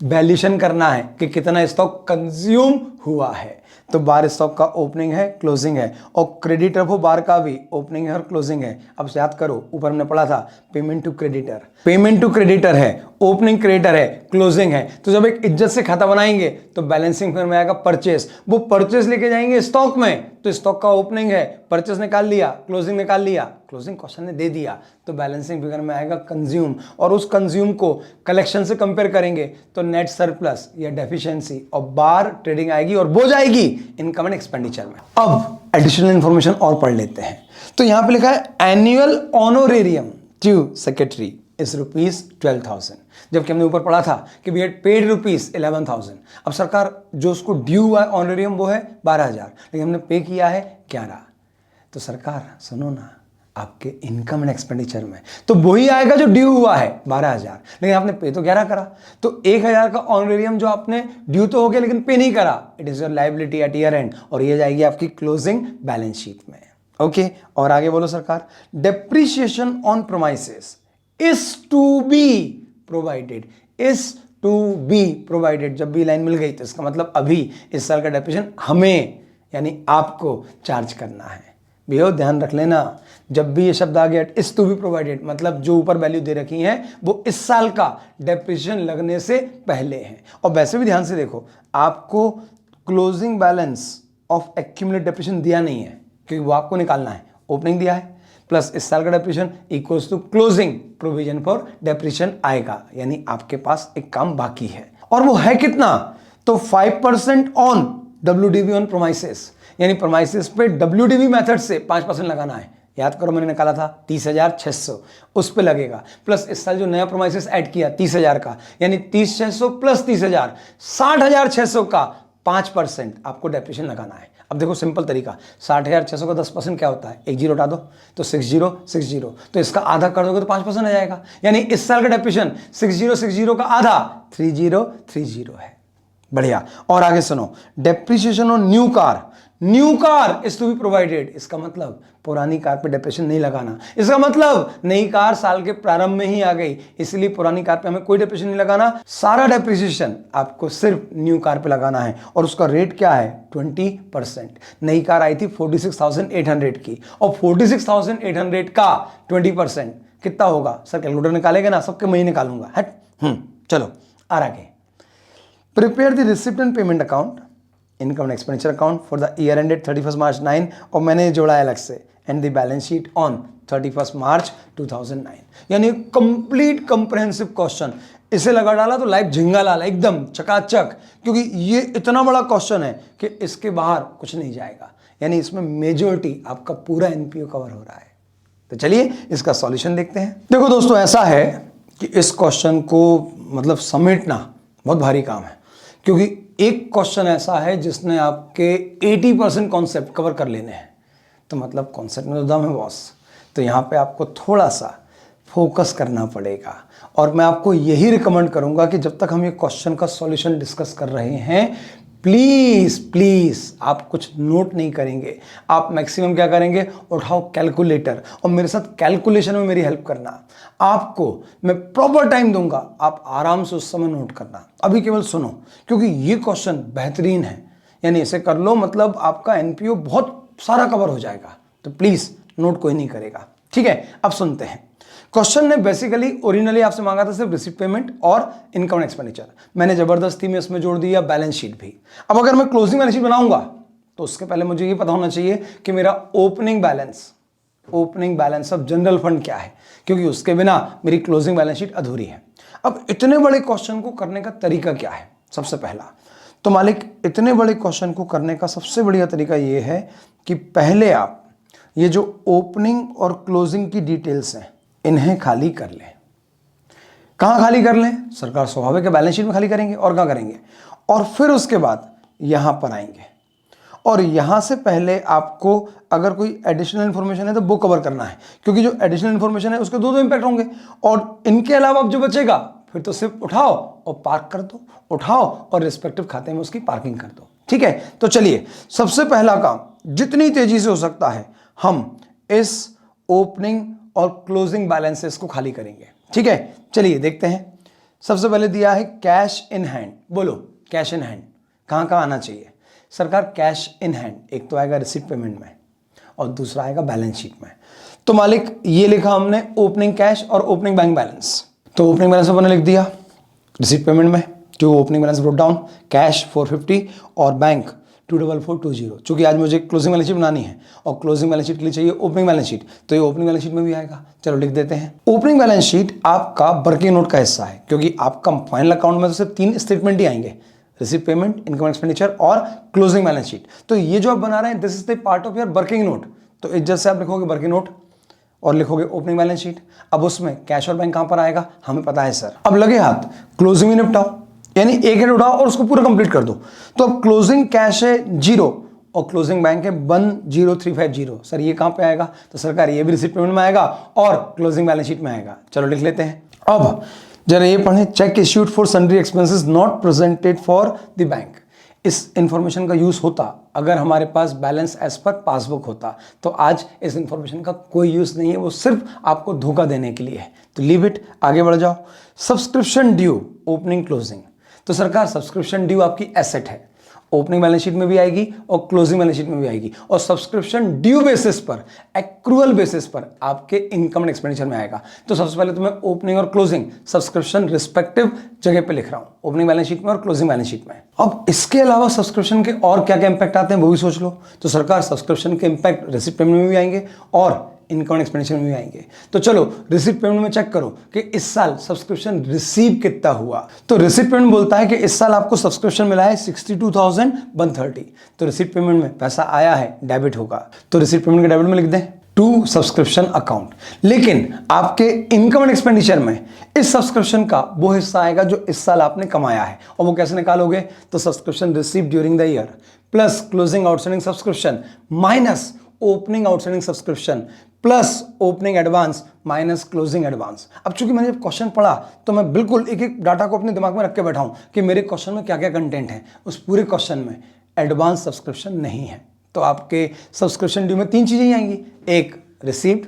वैल्यूएशन करना है कि कितना स्टॉक कंज्यूम हुआ है। तो बार स्टॉक का ओपनिंग है, क्लोजिंग है, और क्रेडिटर वो बार का भी ओपनिंग है और क्लोजिंग है। अब से याद करो, ऊपर हमने पढ़ा था पेमेंट टू क्रेडिटर है, ओपनिंग क्रेडिटर है, क्लोजिंग है। तो जब एक इज्जत से खाता बनाएंगे तो बैलेंसिंग फिगर में आएगा परचेस। वो परचेस लेके जाएंगे स्टॉक में, तो स्टॉक का ओपनिंग है, परचेस निकाल लिया, क्लोजिंग निकाल लिया, क्लोजिंग क्वेश्चन ने दे दिया, तो बैलेंसिंग फिगर में आएगा कंज्यूम, और उस कंज्यूम को कलेक्शन से कंपेयर करेंगे तो नेट सरप्लस या डेफिशिएंसी, और बार ट्रेडिंग आएगी और वो जाएगी इनकम एंड एक्सपेंडिचर में। अब एडिशनल इंफॉर्मेशन और पढ़ लेते हैं। तो यहां पे लिखा है annual honorarium to secretary is ₹12,000, जबकि हमने ऊपर पढ़ा था कि वी हैड पेड ₹11,000। अब सरकार जो उसको ड्यू हुआ है ऑनरेरियम वो है 12,000, लेकिन हमने पे किया है 11। तो सरकार सुनो ना, आपके इनकम एंड एक्सपेंडिचर में तो वही आएगा जो ड्यू हुआ है 12,000, लेकिन आपने पे तो 11 करा, तो 1,000 का ऑनरेरियम जो आपने ड्यू तो हो गया लेकिन पे नहीं करा, it is your liability at year end, और ये जाएगी आपकी क्लोजिंग बैलेंस शीट में। ओके, और आगे बोलो सरकार। Depreciation on premises is to be provided, जब भी लाइन मिल गई तो इसका मतलब अभी इस साल का डेप्रिसिएशन हमें यानी आपको चार्ज करना है। भैया ध्यान रख लेना, जब भी ये शब्द आ गया is to be provided, मतलब जो ऊपर वैल्यू दे रखी है वो इस साल का डेप्रिसिएशन लगने से पहले है। और वैसे भी ध्यान से देखो, आपको closing balance of accumulated depreciation दिया नहीं है, क्योंकि वो आपको निकालना है। ओपनिंग दिया है प्लस इस साल का depreciation equals to closing provision for depreciation आएगा, यानी आपके पास एक काम बाकी है, और वो है कितना? तो 5% ऑन WDV ऑन प्रोमाइसेस, यानी प्रोमाइसेस पे WDV मेथड से 5% लगाना है। याद करो मैंने निकाला था 30,600, उस पे लगेगा, प्लस इस साल जो नया प्रोमाइसेस ऐड किया 30,000 का, यानी 30,600 प्लस 30,000 60,600 का 5% आपको डेप्रिसिएशन लगाना है। अब देखो सिंपल तरीका, 60,600 का 10% क्या होता है? एक जीरो हटा दो तो 6060, तो इसका आधा कर दोगे तो 5% आ जाएगा, यानी इस साल का डेप्रिसिएशन 6060 का आधा 3030 है। बढ़िया। और आगे सुनो, depreciation on new car is to be provided. इसका मतलब पुरानी कार पे डेप्रिसिएशन नहीं लगाना। इसका मतलब नई कार साल के प्रारंभ में ही आ गई, इसलिए पुरानी कार पे हमें कोई डेप्रिसिएशन नहीं लगाना। सारा डेप्रिसिएशन आपको सिर्फ न्यू कार पे लगाना है और उसका रेट क्या है? 20%। नई कार आई थी 46,800 की और 46,800 का 20% कितना होगा? सर कैलकुलेटर निकालेगा ना? सबके मैं निकालूंगा। हट। चलो और आगे। Prepare the receipt and payment account, income and expenditure account for the year ended 31 मार्च 9 और मैंने जोड़ा है अलग से, and the balance sheet on 31 मार्च 2009। यानी कंप्लीट कंप्रहेंसिव क्वेश्चन। इसे लगा डाला तो लाइफ झिंगा लाल एकदम चकाचक, क्योंकि ये इतना बड़ा क्वेश्चन है कि इसके बाहर कुछ नहीं जाएगा। यानी इसमें मेजॉरिटी आपका पूरा एनपीओ कवर हो रहा है। तो चलिए इसका सॉल्यूशन देखते हैं। देखो दोस्तों, ऐसा है कि इस क्वेश्चन को मतलब समेटना बहुत भारी काम है, क्योंकि एक क्वेश्चन ऐसा है जिसने आपके 80% कॉन्सेप्ट कवर कर लेने हैं। तो मतलब कॉन्सेप्ट में तो दम है बॉस। तो यहाँ पे आपको थोड़ा सा फोकस करना पड़ेगा और मैं आपको यही रिकमेंड करूंगा कि जब तक हम ये क्वेश्चन का सॉल्यूशन डिस्कस कर रहे हैं, प्लीज आप कुछ नोट नहीं करेंगे। आप मैक्सिमम क्या करेंगे? उठाओ कैलकुलेटर और मेरे साथ कैलकुलेशन में मेरी हेल्प करना। आपको मैं प्रॉपर टाइम दूंगा, आप आराम से उस समय नोट करना। अभी केवल सुनो, क्योंकि ये क्वेश्चन बेहतरीन है। यानी इसे कर लो, मतलब आपका एनपीओ बहुत सारा कवर हो जाएगा। तो प्लीज नोट कोई नहीं करेगा, ठीक है? अब सुनते हैं। क्वेश्चन ने बेसिकली ओरिजिनली आपसे मांगा था सिर्फ रिसीट पेमेंट और इनकम एक्सपेंडिचर। मैंने जबरदस्ती में इसमें जोड़ दिया बैलेंस शीट भी। अब अगर मैं क्लोजिंग बैलेंस शीट बनाऊंगा तो उसके पहले मुझे ये पता होना चाहिए कि मेरा opening balance of general fund क्या है, क्योंकि उसके बिना मेरी क्लोजिंग बैलेंस शीट अधूरी है। अब इतने बड़े क्वेश्चन को करने का तरीका क्या है? सबसे पहला तो मालिक, इतने बड़े क्वेश्चन को करने का सबसे बढ़िया तरीका यह है कि पहले आप ये जो ओपनिंग और क्लोजिंग की डिटेल्स हैं इन्हें खाली कर लें। कहां खाली कर लें? सरकार स्वाभाविक है बैलेंस शीट में खाली करेंगे, और कहां करेंगे? और फिर उसके बाद यहां पर आएंगे और यहां से पहले आपको अगर कोई एडिशनल इंफॉर्मेशन है तो वो कवर करना है, क्योंकि जो एडिशनल इंफॉर्मेशन है उसके दो इंपैक्ट होंगे। और इनके अलावा अब जो बचेगा फिर तो सिर्फ उठाओ और पार्क कर दो, उठाओ और रिस्पेक्टिव खाते में उसकी पार्किंग कर दो, ठीक है? तो चलिए, सबसे पहला काम जितनी तेजी से हो सकता है हम इस ओपनिंग और क्लोजिंग बैलेंसेस को खाली करेंगे, ठीक है? चलिए देखते हैं। सबसे पहले दिया है कैश इन हैंड। बोलो, कैश इन हैंड कहां कहां आना चाहिए? सरकार कैश इन हैंड एक तो आएगा रिसीट पेमेंट में और दूसरा आएगा बैलेंस शीट में। तो मालिक ये लिखा हमने ओपनिंग कैश और ओपनिंग बैंक बैलेंस। तो ओपनिंग बैलेंस मैंने लिख दिया रिसीट पेमेंट में, जो opening balance brought down, cash 450 और बैंक 24420। चूंकि आज मुझे क्लोजिंग बैलेंस शीट बनानी है और क्लोजिंग बैलेंस शीट के लिए चाहिए ओपनिंग बैलेंस शीट, तो ये ओपनिंग बैलेंस शीट में भी आएगा। चलो लिख देते हैं। ओपनिंग बैलेंस शीट आपका वर्किंग नोट का हिस्सा है, क्योंकि आपका फाइनल अकाउंट में तो सिर्फ 3 स्टेटमेंट ही आएंगे, रिसीट पेमेंट, इनकम एक्सपेंडिचर और क्लोजिंग बैलेंस शीट। तो ये जो आप बना रहे हैं this is the part of your working note. तो इस जैसे आप लिखोगे वर्किंग नोट और लिखोगे ओपनिंग बैलेंस शीट। अब उसमें कैश और बैंक कहां पर आएगा हमें पता है सर। अब लगे हाथ क्लोजिंग में निपटाओ, यानी एक हेड उठाओ और उसको पूरा कंप्लीट कर दो। तो अब क्लोजिंग कैश है 0 और क्लोजिंग बैंक है 10350। सर ये कहां पे आएगा? तो सरकार ये भी रिसीट पेमेंट में आएगा और क्लोजिंग बैलेंस शीट में आएगा। चलो लिख लेते हैं। अब जरा ये पढ़ें, check issued for sundry expenses not presented for the bank. इस इंफॉर्मेशन का यूज होता अगर हमारे पास बैलेंस एज पर पासबुक होता, तो आज इस इंफॉर्मेशन का कोई यूज नहीं है, वो सिर्फ आपको धोखा देने के लिए है। तो लीव इट, आगे बढ़ जाओ। Subscription due opening closing. तो सरकार सब्सक्रिप्शन ड्यू आपकी एसेट है, ओपनिंग बैलेंस शीट में भी आएगी और क्लोजिंग बैलेंस शीट में भी आएगी, और सब्सक्रिप्शन ड्यू बेसिस पर, एक्रूअल बेसिस पर आपके इनकम एंड एक्सपेंडिचर में आएगा। तो सबसे पहले तो मैं ओपनिंग और क्लोजिंग सब्सक्रिप्शन रिस्पेक्टिव जगह पे लिख रहा हूं, ओपनिंग बैलेंस शीट में और क्लोजिंग बैलेंस शीट में। अब इसके अलावा सब्सक्रिप्शन के और क्या क्या इंपैक्ट आते हैं वो भी सोच लो। तो सरकार सब्सक्रिप्शन के इंपैक्ट रिसीट पेमेंट में भी आएंगे और इनकम एंड एक्सपेंडिचर में भी आएंगे। तो चलो रिसीट पेमेंट में चेक करो कि इस साल सब्सक्रिप्शन रिसीव कितना हुआ। तो रिसीट पेमेंट बोलता है कि इस साल आपको सब्सक्रिप्शन मिला है 62,130। तो रिसीट पेमेंट में पैसा आया है, डेबिट होगा। तो रिसीट पेमेंट के डेबिट में लिख दें टू सब्सक्रिप्शन अकाउंट। लेकिन आपके इनकम एंड एक्सपेंडिचर में इस सब्सक्रिप्शन का वो हिस्सा आएगा जो इस साल आपने कमाया है। और वो कैसे निकालोगे? तो subscription receive during the year plus closing outstanding subscription minus opening outstanding subscription plus opening advance minus closing advance. अब चूंकि मैंने जब क्वेश्चन पढ़ा तो मैं बिल्कुल एक एक डाटा को अपने दिमाग में रख के बैठा हूं कि मेरे क्वेश्चन में क्या क्या कंटेंट है। उस पूरे क्वेश्चन में एडवांस सब्सक्रिप्शन नहीं है, तो आपके सब्सक्रिप्शन ड्यू में 3 चीजें ही आएंगी, एक received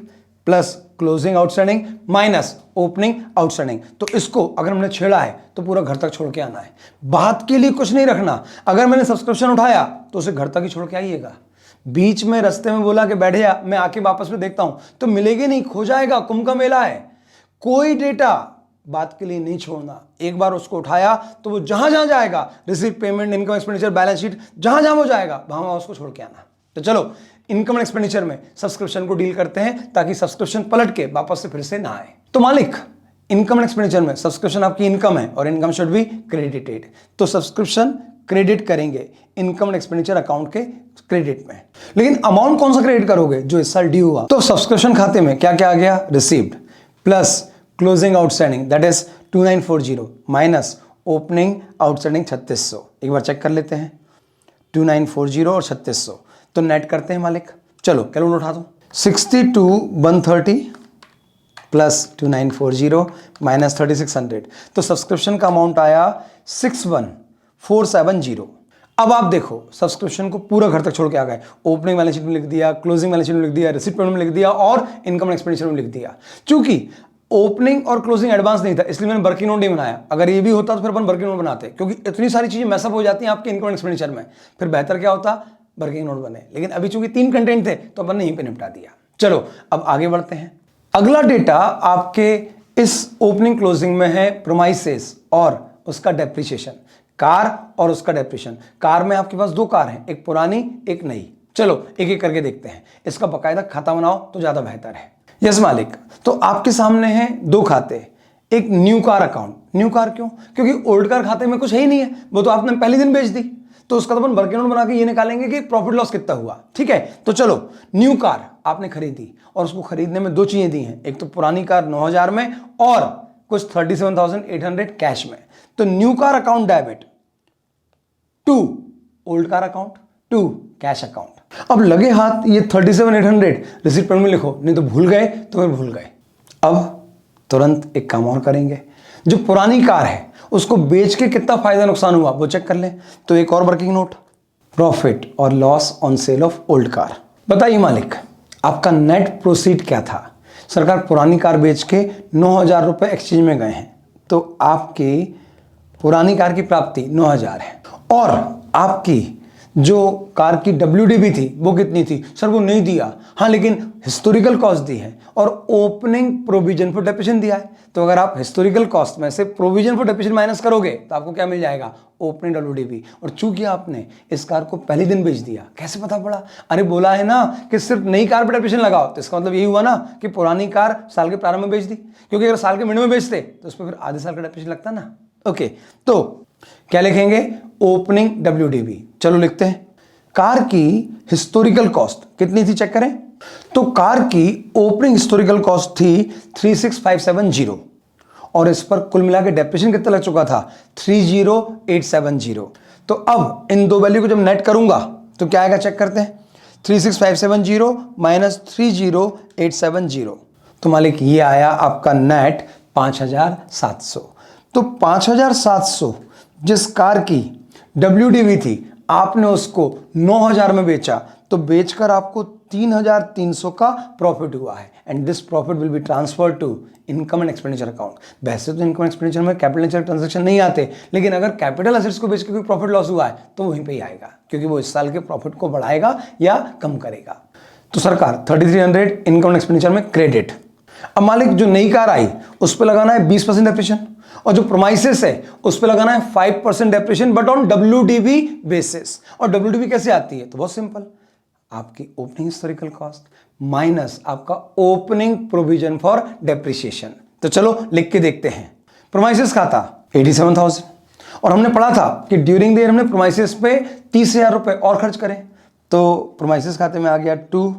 plus closing outstanding minus opening outstanding. तो इसको अगर हमने छेड़ा है तो पूरा घर तक छोड़ के आना है, बात के लिए कुछ नहीं रखना। अगर मैंने सब्सक्रिप्शन उठाया तो उसे घर तक ही छोड़ के आइएगा। बीच में रास्ते में बोला कि बैठ जा, मैं आके वापस में देखता हूं, तो मिलेगी नहीं, खो जाएगा, कुंभ का मेला है। कोई डेटा बात के लिए नहीं छोड़ना। एक बार उसको उठाया तो वो जहां जहां जाएगा, receive, payment, income, expenditure, balance sheet, जहां जहां वो जाएगा वहां उसको छोड़ के आना। तो चलो इनकम एंड एक्सपेंडिचर में सब्सक्रिप्शन को डील करते हैं ताकि सब्सक्रिप्शन पलट के वापस से फिर से ना आए। तो मालिक, इनकम एंड एक्सपेंडिचर में सब्सक्रिप्शन आपकी इनकम है और इनकम शुड बी क्रेडिटेड, तो सब्सक्रिप्शन क्रेडिट करेंगे इनकम एंड एक्सपेंडिचर अकाउंट के क्रेडिट में। लेकिन अमाउंट कौन सा क्रेडिट करोगे? जो इस साल ड्यू हुआ। तो सब्सक्रिप्शन खाते में क्या क्या आ गया? Received plus closing outstanding that is 2940 minus opening outstanding 3600। एक बार चेक कर लेते हैं, 2940 और 3600, तो नेट करते हैं मालिक। चलो कैलकुलेटर उठा दो, 62,130 प्लस 2940 माइनस 3600, तो सब्सक्रिप्शन का अमाउंट आया 61,470। अब आप देखो सब्सक्रिप्शन को पूरा घर तक छोड़ के आ गए, ओपनिंग बैलेंस शीट में लिख दिया, क्लोजिंग बैलेंस शीट में लिख दिया, रिसीट पेमेंट में लिख दिया और इनकम एंड एक्सपेंडिचर में लिख दिया। चूंकि ओपनिंग और क्लोजिंग एडवांस नहीं था इसलिए मैंने वर्किंग नोट नहीं बनाया। अगर ये भी होता तो फिर अपन वर्किंग नोट बनाते, क्योंकि इतनी सारी चीजें मैसअप हो जाती हैं आपके इनकम एंड एक्सपेंडिचर में, फिर बेहतर क्या होता, वर्किंग नोट बने। लेकिन अभी चूंकि 3 कंटेंट थे तो अपन ने यहीं पे निपटा दिया। चलो अब आगे बढ़ते हैं। अगला डेटा आपके इस ओपनिंग क्लोजिंग में है प्रोमाइसेस और उसका डेप्रिसिएशन, कार और उसका डेप्रिसिएशन। कार में आपके पास 2 कार हैं, एक पुरानी एक नई। चलो एक एक करके देखते हैं, इसका बकायदा खाता बनाओ तो ज्यादा बेहतर है। यस मालिक, तो आपके सामने हैं 2 खाते, एक new car account. New car क्यों? क्योंकि ओल्ड कार खाते में कुछ है ही नहीं है, वो तो आपने पहले दिन बेच दी, तो उसका तो अपन वर्किंग नोट बना के ये निकालेंगे कि प्रॉफिट लॉस कितना हुआ। ठीक है, तो चलो न्यू कार आपने खरीदी और उसको खरीदने में 2 चीजें दी हैं, एक तो पुरानी कार 9,000 में और कुछ 37,800 कैश में। तो new car account debit to old car account to cash account. अब लगे हाथ ये 37,800 रिसीट पेमेंट में लिखो, नहीं तो भूल गए तो फिर भूल गए। अब तुरंत एक काम और करेंगे, जो पुरानी कार है उसको बेच के कितना फायदा नुकसान हुआ वो चेक कर लें। तो एक और वर्किंग नोट, प्रॉफिट और loss on sale of old car. बताइए मालिक, आपका नेट प्रोसीड क्या था? सरकार पुरानी कार बेच के 9,000 रुपए एक्सचेंज में गए हैं, तो आपकी पुरानी कार की प्राप्ति 9,000 है और आपकी जो कार की WDV थी वो कितनी थी? सर वो नहीं दिया। हाँ, लेकिन हिस्टोरिकल कॉस्ट दी है और ओपनिंग प्रोविजन फॉर डेप्रिसिएशन दिया है। तो अगर आप हिस्टोरिकल कॉस्ट में से प्रोविजन फॉर डेप्रिसिएशन माइनस करोगे तो आपको क्या मिल जाएगा? Opening WDV। और चूंकि आपने इस कार को पहले दिन बेच दिया, कैसे पता पड़ा? अरे बोला है ना कि सिर्फ नई कार पर डेप्रिसिएशन लगाओ, तो इसका मतलब यही हुआ ना कि पुरानी कार साल के प्रारंभ में बेच दी, क्योंकि अगर साल के मिड में बेचते तो उस पर फिर आधे साल का डेप्रिसिएशन लगता ना। ओके, तो क्या लिखेंगे? Opening WDV। चलो लिखते हैं, कार की हिस्टोरिकल कॉस्ट कितनी थी चेक करें। तो कार की ओपनिंग हिस्टोरिकल कॉस्ट थी 36,570 और इस पर कुल मिला के डेप्रिसिएशन कितना लग चुका था? 30,870। तो अब इन 2 वैल्यू को जब नेट करूंगा तो क्या आएगा चेक करते हैं, 36,570 माइनस 30,870। तो मालिक ये आया आपका नेट 5,700। तो 5,700 जिस कार की WDV थी आपने उसको 9,000 में बेचा, तो बेचकर आपको 3,300 का प्रॉफिट हुआ है and this profit will be transfer to income and expenditure account. वैसे तो इनकम एक्सपेंडिचर में कैपिटल ट्रांजैक्शन नहीं आते, लेकिन अगर कैपिटल एसेट्स को बेच के कोई प्रॉफिट लॉस हुआ है तो वहीं पे ही आएगा, क्योंकि वो इस साल के प्रॉफिट को बढ़ाएगा या कम करेगा। तो सरकार 3,300 इनकम एंड एक्सपेंडिचर में क्रेडिट। अब मालिक जो नई कार आई उस पर लगाना है 20% डेप्रिसिएशन और जो प्रोमाइसेस है उस पर लगाना है 5% depreciation but on WDV basis. और WDV कैसे आती है? तो बहुत सिंपल, आपकी ओपनिंग हिस्टोरिकल कॉस्ट माइनस आपका ओपनिंग प्रोविजन फॉर डेप्रिसिएशन। तो चलो लिख के देखते हैं। प्रोमाइसेस खाता 87,000 और हमने पढ़ा था कि ड्यूरिंग द ईयर हमने प्रोमाइसेस पे 30,000 रुपए और खर्च करें, तो प्रोमाइसेस खाते में आ गया 2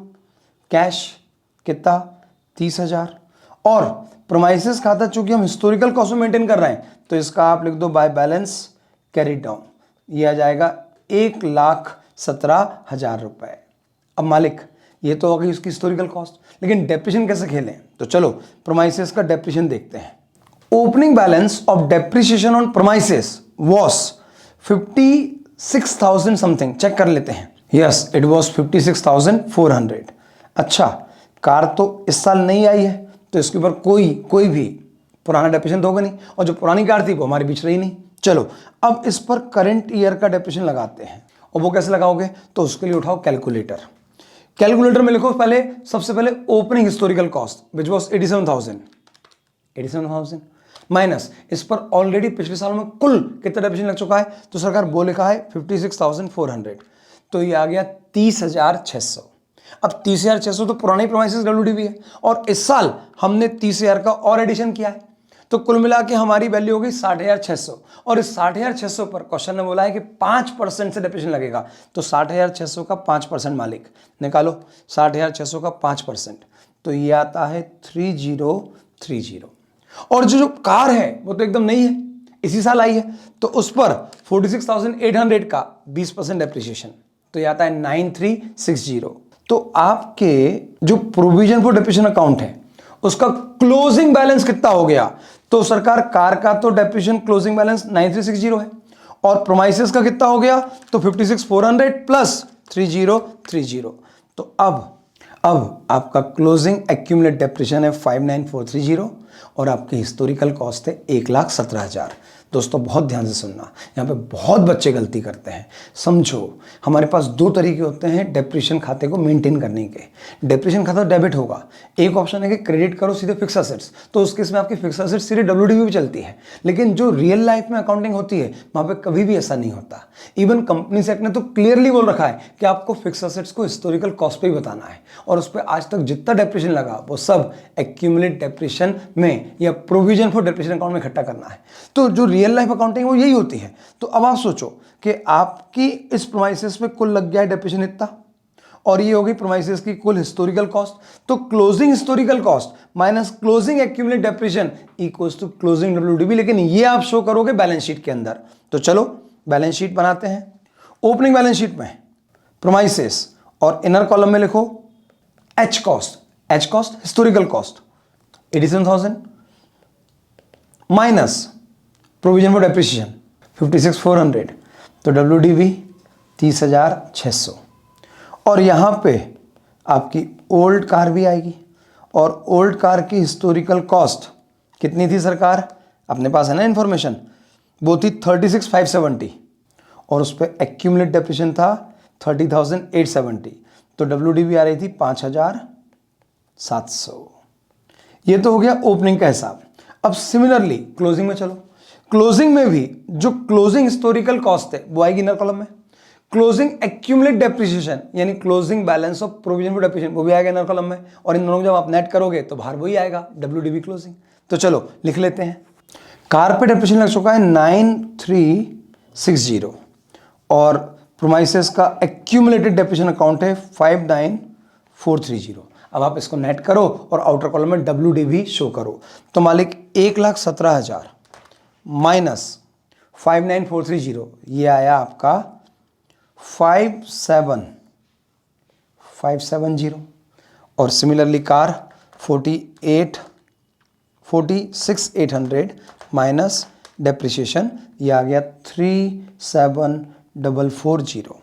कैश कितना 30,000 और प्रोमाइसेस खाता चूंकि हम हिस्टोरिकल कॉस्ट में मेंटेन कर रहे हैं तो इसका आप लिख दो बाय बैलेंस कैरी डाउन, ये आ जाएगा 1,17,000 रुपए। अब मालिक ये तो होगी उसकी हिस्टोरिकल कॉस्ट। लेकिन डेप्रिसिएशन कैसे खेलें, तो चलो प्रोमाइसेस का डेप्रिसिएशन देखते हैं। Opening balance of depreciation on premises was 56,000 something, check कर लेते हैं। Yes, it was 56,400। अच्छा, कार तो इस साल नहीं आई है तो इसके ऊपर कोई भी पुराना डेप्रिसिएशन तो होगा नहीं, और जो पुरानी कार थी वो हमारे बीच रही नहीं। चलो अब इस पर करंट ईयर का डेप्रिसिएशन लगाते हैं। और वो कैसे लगाओगे, तो उसके लिए उठाओ कैलकुलेटर। कैलकुलेटर में लिखो पहले, सबसे पहले opening historical cost which was 87,000 minus इस पर ऑलरेडी पिछले साल में कुल कितना डेप्रिसिएशन लग चुका है, तो सरकार वो लिखा है 56,400, तो ये आ गया 30,600। अब 30,600 तो पुरानी प्रोमाइसेस WDV है, और इस साल हमने 30,000 का और एडिशन किया है, तो कुल मिला के हमारी वैल्यू हो गई 60,600। और इस 60,600 पर क्वेश्चन ने बोला है कि 5% से डेप्रिसिएशन लगेगा, तो 60,600 का 5% मालिक निकालो। 60,600 का 5%, तो ये आता है 3030। और जो कार है वो तो एकदम नई है, इसी साल आई है, तो उस पर 46,800 का 20% डेप्रिसिएशन, तो ये आता है 9360। तो आपके जो प्रोविजन फॉर डेप्रिसिएशन अकाउंट है उसका क्लोजिंग बैलेंस कितना हो गया, तो सरकार कार का तो डेप्रिसिएशन क्लोजिंग बैलेंस 9360 है, और प्रोमाइसेस का कितना हो गया, तो 56,400 प्लस 3030। तो अब आपका क्लोजिंग एक्यूमुलेट डेप्रिसिएशन है 59,430, और आपकी हिस्टोरिकल कॉस्ट है 1,17,000। दोस्तों बहुत ध्यान से सुनना, यहाँ पे बहुत बच्चे गलती करते हैं। समझो, हमारे पास दो तरीके होते हैं डेप्रिसिएशन खाते को मेंटेन करने के। डेप्रिसिएशन खाता डेबिट होगा, एक ऑप्शन है कि क्रेडिट करो सीधे फिक्स असेट्स, तो उस केस में आपकी फिक्स असेट्स सीधे WDV भी चलती है। लेकिन जो रियल लाइफ में अकाउंटिंग होती है वहाँ पे कभी भी ऐसा नहीं होता। इवन कंपनीज एक्ट ने तो क्लियरली बोल रखा है कि आपको फिक्स असेट्स को हिस्टोरिकल कॉस्ट पे ही बताना है, और उस पर आज तक जितना डेप्रिसिएशन लगा वो सब एक्यूमुलेट डेप्रिसिएशन में या प्रोविजन फॉर डेप्रिसिएशन अकाउंट में इकट्ठा करना है। तो जो रियल लाइफ अकाउंटिंग वो यही होती है। तो अब आप सोचो कि आपकी इस प्रोमाइसेस पे कुल लग गया है डेप्रिसिएशन इतना, और ये होगी प्रोमाइसेस की कुल हिस्टोरिकल कॉस्ट। तो closing historical cost minus closing accumulate depreciation equals to closing WDV, लेकिन ये आप शो करोगे बैलेंस शीट के अंदर। तो चलो बैलेंस शीट बनाते हैं। ओपनिंग बैलेंस शीट में प्रोमाइसेस और इनर कॉलम में लिखो H cost historical cost 87,000 minus provision for depreciation 56,400, तो WDV 30,600। और यहाँ पे आपकी ओल्ड कार भी आएगी, और ओल्ड कार की हिस्टोरिकल कॉस्ट कितनी थी सरकार, अपने पास है ना इन्फॉर्मेशन, वो थी 36,570, और उस पर एक्यूमुलेट डेप्रिसिएशन था 30,870, तो WDV आ रही थी 5,700। ये तो हो गया ओपनिंग का हिसाब। अब सिमिलरली क्लोजिंग में चलो। क्लोजिंग में भी जो क्लोजिंग हिस्टोरिकल कॉस्ट है वो आएगी इनर कॉलम में। क्लोजिंग एक्यूमुलेट डेप्रिसिएशन यानी closing balance of provision for depreciation वो भी आएगा इनर कॉलम में, और इन दोनों को जब आप नेट करोगे तो बाहर वही आएगा WDV क्लोजिंग। तो चलो लिख लेते हैं। कार पे डेप्रिसिएशन लग चुका है 9360, और प्रोमाइसेस का एक्यूमुलेटेड डेप्रिसिएशन अकाउंट है 59,430। अब आप इसको नेट करो और आउटर कॉलम में WDV शो करो। तो मालिक 1,17,000 माइनस 59,430, ये आया आपका 5,750, और सिमिलरली कार 46,800 माइनस डेप्रिसिएशन, ये आ गया 3,740।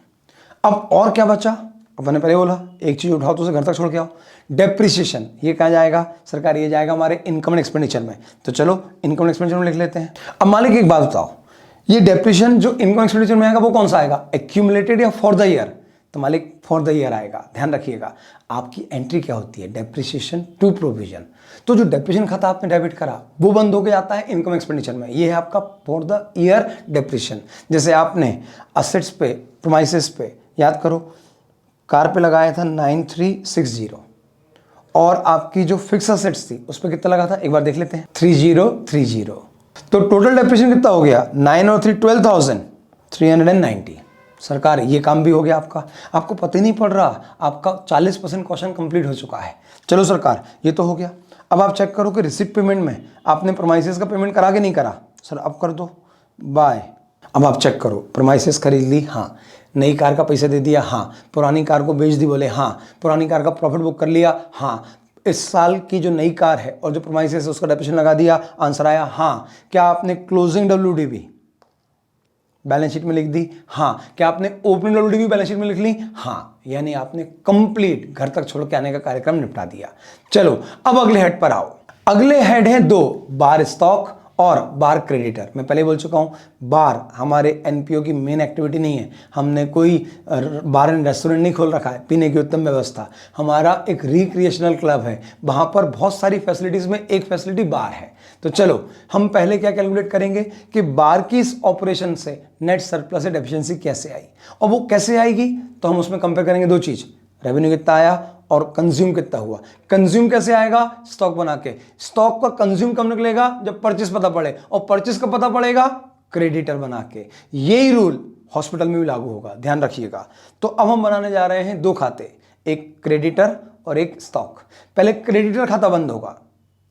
अब और क्या बचा, अब मैंने पहले बोला एक चीज उठाओ तो उसे घर तक छोड़ के आओ। डेप्रिसिएशन ये कहाँ जाएगा सरकार, ये जाएगा हमारे इनकम एंड एक्सपेंडिचर में। तो चलो इनकम एंड एक्सपेंडिचर में लिख लेते हैं। अब मालिक एक बात बताओ, ये डेप्रिसिएशन जो इनकम एक्सपेंडिचर में आएगा वो कौन सा आएगा, एक्यूमुलेटेड या फॉर द ईयर, तो मालिक फॉर द ईयर आएगा। ध्यान रखिएगा आपकी एंट्री क्या होती है, डेप्रिसिएशन टू प्रोविजन। तो जो डेप्रिसिएशन खाता आपने डेबिट करा वो बंद होकर जाता है इनकम एक्सपेंडिचर में, ये है आपका फॉर द ईयर डेप्रिसिएशन। जैसे आपने असेट्स पे प्रोमाइसेस पे याद करो, कार पे लगाया था 9360, और आपकी जो फिक्स असेट्स थी उस पर कितना लगा था एक बार देख लेते हैं, 3030। तो टोटल डेप्रिसिएशन कितना हो गया, 9 और 3 12,390। सरकार ये काम भी हो गया आपका, आपको पता ही नहीं पड़ रहा, आपका 40% क्वेश्चन कंप्लीट हो चुका है। चलो सरकार ये तो हो गया। अब आप चेक करो कि रिसिप्ट पेमेंट में आपने प्रोमाइसेस का पेमेंट करा कि नहीं करा। सर अब कर दो, बाय अब आप चेक करो, प्रीमाइसेस खरीद ली, हाँ। नई कार का पैसा दे दिया, हाँ। पुरानी कार को बेच दी, बोले हाँ। पुरानी कार का प्रॉफिट बुक कर लिया, हाँ। इस साल की जो नई कार है और जो प्रीमाइसेस है उसका डेप्रिसिएशन लगा दिया, आंसर आया हाँ। क्या आपने क्लोजिंग WDV बैलेंस शीट में लिख दी? हाँ। क्या आपने ओपनिंग WDV बैलेंस शीट में लिख ली? हाँ। यानी आपने कंप्लीट घर तक छोड़ के आने का कार्यक्रम निपटा दिया। चलो अब अगले हेड पर आओ। अगले हेड है दो, बार स्टॉक और बार क्रेडिटर। मैं पहले बोल चुका हूं, बार हमारे एनपीओ की मेन एक्टिविटी नहीं है। हमने कोई बार एंड रेस्टोरेंट नहीं खोल रखा है, पीने की उत्तम व्यवस्था। हमारा एक रिक्रिएशनल क्लब है, वहां पर बहुत सारी फैसिलिटीज में एक फैसिलिटी बार है। तो चलो हम पहले क्या कैलकुलेट करेंगे कि बार की इस ऑपरेशन से नेट सरप्लस एंड एफिशिएंसी कैसे आई, और वो कैसे आएगी तो हम उसमें कंपेयर करेंगे दो चीज, रेवेन्यू कितना आया और कंज्यूम कितना हुआ। कंज्यूम कैसे आएगा? स्टॉक बना के। स्टॉक का कंज्यूम कब निकलेगा? जब परचेस पता पड़े, और परचेस कब पता पड़ेगा? क्रेडिटर बना के। यही रूल हॉस्पिटल में भी लागू होगा, ध्यान रखिएगा। तो अब हम बनाने जा रहे हैं दो खाते, एक क्रेडिटर और एक स्टॉक। पहले क्रेडिटर खाता बंद होगा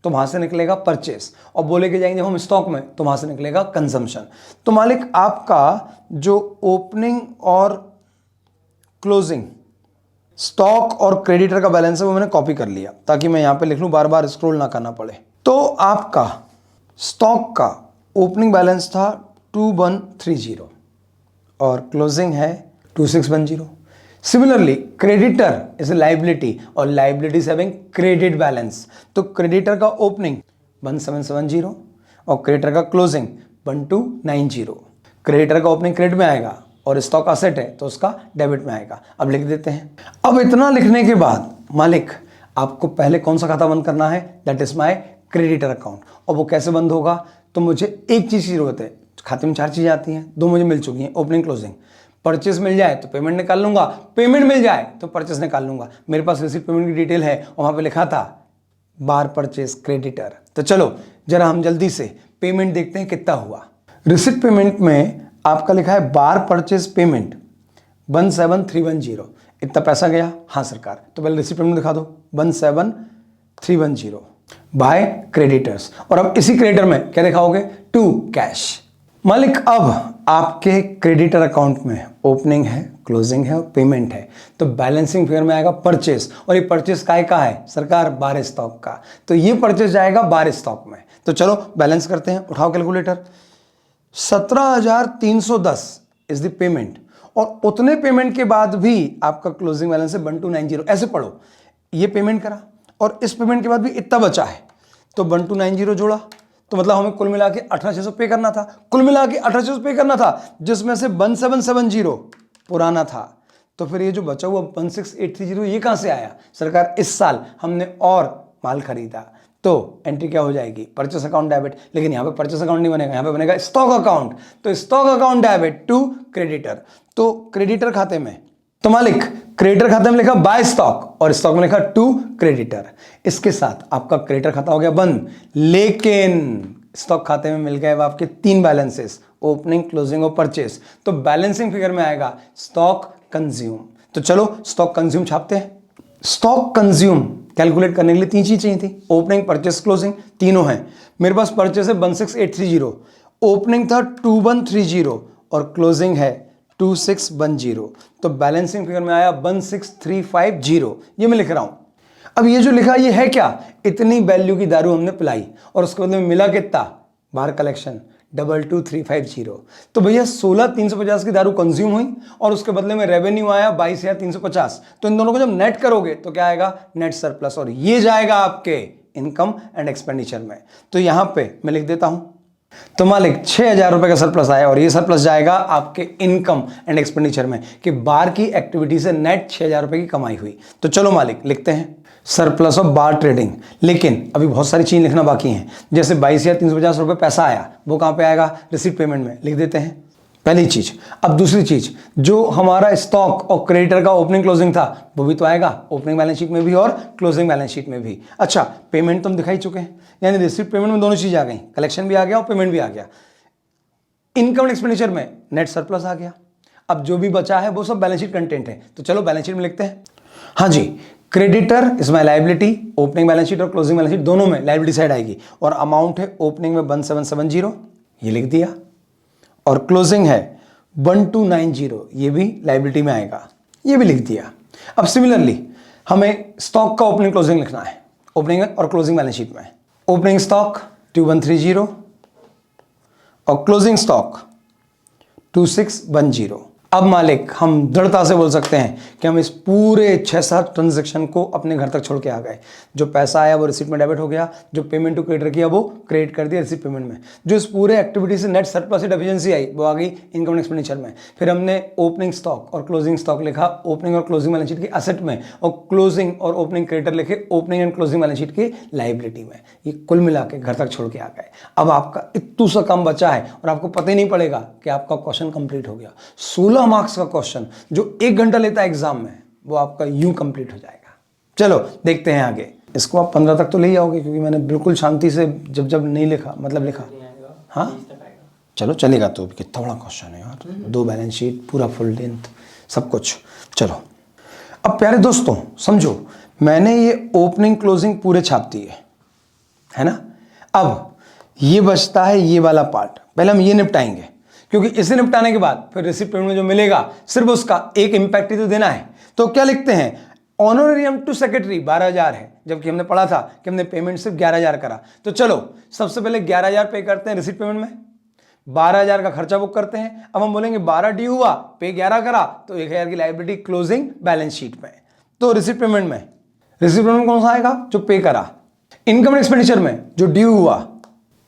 तो वहां से निकलेगा परचेस, और बोले के जाएंगे जब हम स्टॉक में तो वहां से निकलेगा कंजम्पशन। तो मालिक आपका जो ओपनिंग और क्लोजिंग स्टॉक और क्रेडिटर का बैलेंस है वो मैंने कॉपी कर लिया ताकि मैं यहां पे लिख लूं, बार बार स्क्रॉल ना करना पड़े। तो आपका स्टॉक का ओपनिंग बैलेंस था 2130 और क्लोजिंग है 2610। Similarly creditor is a liability और लाइबिलिटी हैविंग क्रेडिट बैलेंस, तो क्रेडिटर का ओपनिंग 1770 और क्रेडिटर का क्लोजिंग 1290। क्रेडिटर का ओपनिंग क्रेडिट में आएगा और स्टॉक असेट है तो उसका डेबिट में आएगा। अब लिख देते हैं। अब इतना लिखने के बाद मालिक आपको पहले कौन सा खाता बंद करना है? That is my creditor account. और वो कैसे बंद होगा? तो मुझे एक चीज की जरूरत है, खाते में चार चीजें आती हैं, दो मुझे मिल चुकी हैं, ओपनिंग क्लोजिंग। परचेस मिल जाए तो पेमेंट निकाल लूंगा, पेमेंट मिल जाए तो परचेस निकाल लूंगा। मेरे पास रिसीट पेमेंट की डिटेल है और वहां पे लिखा था बार परचेस क्रेडिटर। तो चलो जरा हम जल्दी से पेमेंट देखते हैं कितना हुआ। रिसीट पेमेंट में आपका लिखा है बार परचेस पेमेंट 17310, इतना पैसा गया। हाँ सरकार, तो पहले रिसीट पेमेंट दिखा दो 17310 बाय क्रेडिटर्स, और अब इसी क्रेडिटर में क्या दिखाओगे? To cash. मालिक अब आपके क्रेडिटर अकाउंट में ओपनिंग है, क्लोजिंग है और पेमेंट है, तो बैलेंसिंग फिगर में आएगा परचेस, और ये परचेस काय का है सरकार? बार स्टॉक का। तो ये परचेस जाएगा बार स्टॉक में। तो चलो बैलेंस करते हैं, उठाओ कैलकुलेटर। 17,310 इज द पेमेंट, और उतने पेमेंट के बाद भी आपका क्लोजिंग बैलेंस है 1290। ऐसे पढ़ो, ये पेमेंट करा और इस पेमेंट के बाद भी इतना बचा है तो 1290 जोड़ा, तो मतलब हमें कुल मिला के 18,600 पे करना था। कुल मिला के 18,600 पे करना था, जिसमें से 1770 पुराना था। तो फिर ये जो बचा हुआ 16,830 ये कहां से आया सरकार? इस साल हमने और माल खरीदा, तो एंट्री क्या हो जाएगी? Purchase account debit. लेकिन यहां पे परचेस अकाउंट नहीं बनेगा, यहां पे बनेगा स्टॉक अकाउंट। तो stock account debit to creditor. तो क्रेडिटर खाते में तो मालिक क्रेडिटर खाते में लिखा बाय स्टॉक और स्टॉक में लिखा टू क्रेडिटर। इसके साथ आपका क्रेडिटर खाता हो गया बंद, लेकिन स्टॉक खाते में मिल गए आपके तीन बैलेंसेस, ओपनिंग, क्लोजिंग और परचेस। तो बैलेंसिंग फिगर में आएगा स्टॉक कंज्यूम। तो चलो स्टॉक कंज्यूम छापते हैं। स्टॉक कंज्यूम कैलकुलेट करने के लिए तीन चीज चाहिए थी, ओपनिंग, परचेस, क्लोजिंग, तीनों हैं मेरे पास। परचेस है 16,830, ओपनिंग था 2130 और क्लोजिंग है 2610। तो बैलेंसिंग फिगर में आया 16,350, ये मैं लिख रहा हूं। अब ये जो लिखा ये है क्या? इतनी वैल्यू की दारू हमने पिलाई और उसके बदले में मिला कितना? बाहर कलेक्शन 22,350। तो भैया 16,350 की दारू कंज्यूम हुई और उसके बदले में रेवेन्यू आया 22,350। तो इन दोनों को जब नेट करोगे तो क्या आएगा? नेट सरप्लस, और ये जाएगा आपके इनकम एंड एक्सपेंडिचर में। तो यहां पे मैं लिख देता हूं, तो मालिक 6,000 रुपए का सरप्लस आया और ये सरप्लस जाएगा आपके इनकम एंड एक्सपेंडिचर में, कि बार की एक्टिविटी से नेट 6,000 रुपए की कमाई हुई। तो चलो मालिक लिखते हैं सरप्लस ऑफ बार ट्रेडिंग। लेकिन अभी बहुत सारी चीज लिखना बाकी है, जैसे 22,350 रुपए पैसा आया, वो कहां पे आएगा? रिसीट पेमेंट में, लिख देते हैं पहली चीज। अब दूसरी चीज, जो हमारा स्टॉक और क्रेडिटर का ओपनिंग क्लोजिंग था वो भी तो आएगा ओपनिंग बैलेंस शीट में भी और क्लोजिंग बैलेंस शीट में भी। अच्छा, पेमेंट तो हम दिखा ही चुके हैं, यानी रिसीट पेमेंट में दोनों चीज आ गई, कलेक्शन भी आ गया और पेमेंट भी आ गया। इनकम एंड एक्सपेंडिचर में नेट सरप्लस आ गया। अब जो भी बचा है वो सब बैलेंस शीट कंटेंट है, तो चलो बैलेंस शीट में लिखते हैं। हाँ जी, creditor is my liability, opening balance sheet और क्लोजिंग बैलेंस शीट दोनों में लाइबिलिटी साइड आएगी, और अमाउंट है ओपनिंग में 1770, ये लिख दिया, और क्लोजिंग है 1290, ये भी लाइबिलिटी में आएगा, ये भी लिख दिया। अब सिमिलरली हमें स्टॉक का ओपनिंग क्लोजिंग लिखना है, ओपनिंग और क्लोजिंग बैलेंस शीट में। ओपनिंग स्टॉक 2130 और क्लोजिंग स्टॉक 2610। अब मालिक हम दृढ़ता से बोल सकते हैं कि हम इस पूरे 6-7 ट्रांजैक्शन को अपने घर तक छोड़ के आ गए। जो पैसा आया वो रिसीट में डेबिट हो गया, जो पेमेंट टू क्रेडिटर किया वो क्रेडिट कर दिया रिसीट पेमेंट में, जो इस पूरे एक्टिविटी से नेट सरप्लस डेफिशिएंसी आई वो आ गई इनकम एंड एक्सपेंडिचर में। फिर हमने ओपनिंग स्टॉक और क्लोजिंग स्टॉक लिखा ओपनिंग और क्लोजिंग बैलेंस शीट के एसेट में, और क्लोजिंग और ओपनिंग क्रेडिटर लिखे opening and closing balance sheet के लायबिलिटी में। ये कुल मिला के घर तक छोड़ के आ गए। अब आपका इतू सा काम बचा है और आपको पता ही नहीं पड़ेगा कि आपका क्वेश्चन कंप्लीट हो गया। 16 मार्क्स का क्वेश्चन जो 1 घंटा लेता है एग्जाम में, वो आपका यूं कंप्लीट हो जाएगा। चलो देखते हैं आगे। इसको आप 15 तक तो ले आओगे, क्योंकि मैंने बिल्कुल शांति से जब नहीं लिखा, मतलब लिखा, हाँ चलो चलेगा। तो कितना बड़ा क्वेश्चन है यार, 2 बैलेंस शीट, पूरा फुल लेंथ, सब कुछ। चलो अब प्यारे दोस्तों समझो, मैंने ये ओपनिंग क्लोजिंग पूरे छाप दिए है ना। अब ये बचता है ये वाला पार्ट, पहले हम ये निपटाएंगे, क्योंकि इसे निपटाने के बाद फिर रिसीट पेमेंट में जो मिलेगा सिर्फ उसका एक इंपैक्ट ही तो देना है। तो क्या लिखते हैं, ऑनरेरियम टू सेक्रेटरी 12,000 है, जबकि हमने पढ़ा था कि हमने पेमेंट सिर्फ 11,000 करा। तो चलो सबसे पहले 11,000 पे करते हैं रिसीट पेमेंट में, 12,000 का खर्चा बुक करते हैं। अब हम बोलेंगे 12 ड्यू हुआ, पे 11 करा, तो 1,000 की लायबिलिटी क्लोजिंग बैलेंस शीट में। तो रिसीट पेमेंट में कौन सा आएगा, जो पे करा। इनकम एक्सपेंडिचर में जो ड्यू हुआ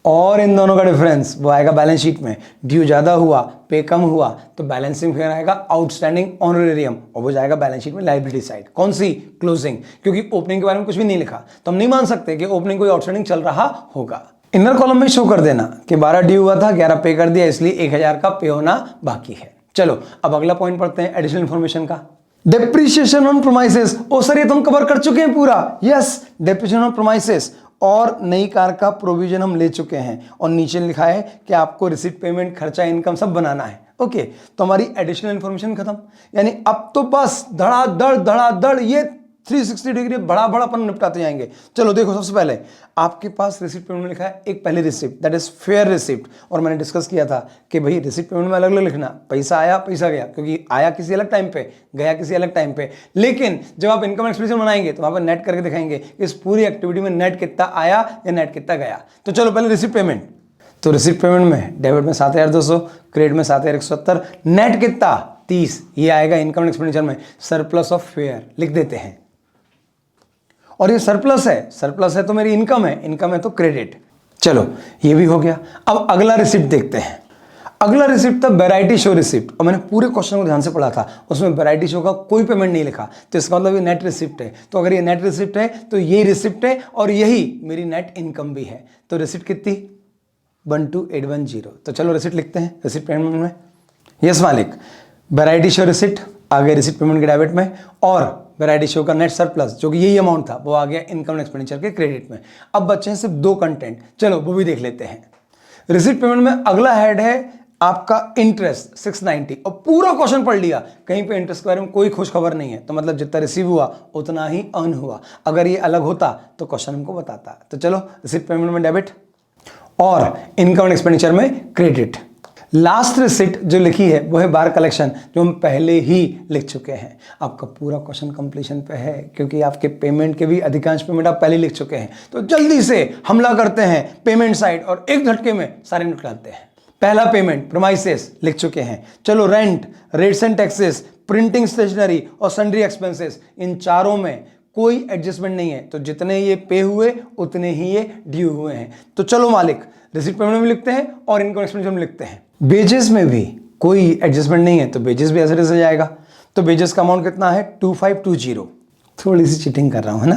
और इन दोनों का डिफरेंस वो आएगा बैलेंस शीट में। ड्यू ज्यादा हुआ, पे कम हुआ, तो बैलेंसिंग फिगर आएगा आउटस्टैंडिंग ऑनरेरियम, और वो जाएगा बैलेंस शीट में लायबिलिटी साइड। कौन सी, क्लोजिंग, क्योंकि ओपनिंग के बारे में कुछ भी नहीं लिखा, तो हम नहीं मान सकते कि ओपनिंग कोई आउटस्टैंडिंग चल रहा होगा। इनर कॉलम में शो कर देना कि 12 ड्यू हुआ था, 11 पे कर दिया, इसलिए 1,000 का पे होना बाकी है। चलो अब अगला पॉइंट पढ़ते हैं एडिशनल इन्फॉर्मेशन का। डेप्रिसिएशन ऑन प्रोमाइसेस, ओ सर ये तो हम कवर कर चुके हैं पूरा। यस, डेप्रिसिएशन ऑन प्रोमाइसेस और नई कार का प्रोविजन हम ले चुके हैं, और नीचे लिखा है कि आपको रिसीट पेमेंट, खर्चा, इनकम सब बनाना है। ओके, तो हमारी एडिशनल इन्फॉर्मेशन खत्म, यानी अब तो बस धड़ाधड़ ये 360 डिग्री बड़ा अपन निपटाते जाएंगे। चलो देखो, सबसे पहले आपके पास रिसीट पेमेंट में लिखा है एक पहली receipt, that is fair receipt, और मैंने डिस्कस किया था कि भाई रिसीट पेमेंट में अलग अलग लिखना, पैसा आया पैसा गया, क्योंकि आया किसी अलग टाइम पे, गया किसी अलग टाइम पे। लेकिन जब आप इनकम एक्सपेंडिचर बनाएंगे तो वहां पर नेट करके दिखाएंगे इस पूरी एक्टिविटी में नेट कितना आया या नेट कितना गया। तो चलो पहले रिसीट पेमेंट, तो रिसीट पेमेंट में डेबिट में 7,200, क्रेडिट में 7,170, नेट कितना 30, ये आएगा इनकम एक्सपेंडिचर में सरप्लस ऑफ फेयर, लिख देते हैं। और ये सरप्लस है तो मेरी इनकम है तो क्रेडिट। चलो ये भी हो गया। अब अगला रिसिप्ट देखते हैं। अगला रिसिप्ट था वैरायटी शो रिसिप्ट, और मैंने पूरे क्वेश्चन को ध्यान से पढ़ा था, उसमें वैरायटी शो का कोई पेमेंट नहीं लिखा, तो इसका मतलब ये नेट रिसिप्ट है। तो अगर ये नेट रिसिप्ट है तो ये रिसिप्ट है और यही मेरी नेट इनकम भी है। तो रिसिप्ट कितनी 12,810। तो चलो रिसिप्ट लिखते हैं रिसिप्ट पेमेंट में। यस मालिक, वैरायटी शो रिसिप्ट आ गया रिसिप्ट पेमेंट के डेबिट में, और वैरायटी शो का नेट सरप्लस जो कि यही अमाउंट था वो आ गया इनकम एक्सपेंडिचर के क्रेडिट में। अब बच्चे हैं सिर्फ 2 कंटेंट, चलो वो भी देख लेते हैं। रिसिप्ट पेमेंट में अगला हेड है आपका इंटरेस्ट 690, और पूरा क्वेश्चन पढ़ लिया, कहीं पे इंटरेस्ट के बारे में कोई खुश खबर नहीं है, तो मतलब जितना रिसीव हुआ उतना ही अर्न हुआ। अगर ये अलग होता तो क्वेश्चन हमको बताता। तो चलो रिसिप्ट पेमेंट में डेबिट और इनकम एक्सपेंडिचर में क्रेडिट। लास्ट रिसिप्ट जो लिखी है वो है बार कलेक्शन, जो हम पहले ही लिख चुके हैं। आपका पूरा क्वेश्चन कंप्लीशन पे है, क्योंकि आपके पेमेंट के भी अधिकांश पेमेंट आप पहले लिख चुके हैं। तो जल्दी से हमला करते हैं पेमेंट साइड और एक झटके में सारे निकलाते हैं। पहला पेमेंट प्रोमाइसेस लिख चुके हैं। चलो rent, rates and taxes, printing stationery और सन्ड्री एक्सपेंसेस, इन चारों में कोई एडजस्टमेंट नहीं है, तो जितने ये पे हुए उतने ही ये ड्यू हुए हैं। तो चलो मालिक रिसिप्ट पेमेंट में लिखते हैं और इनकम एक्सपेंडिचर में लिखते हैं। बेजेस में भी कोई एडजस्टमेंट नहीं है, तो बेजेस भी ऐसे से जाएगा। तो बेजेस का अमाउंट कितना है 2520। थोड़ी सी चीटिंग कर रहा हूँ है ना,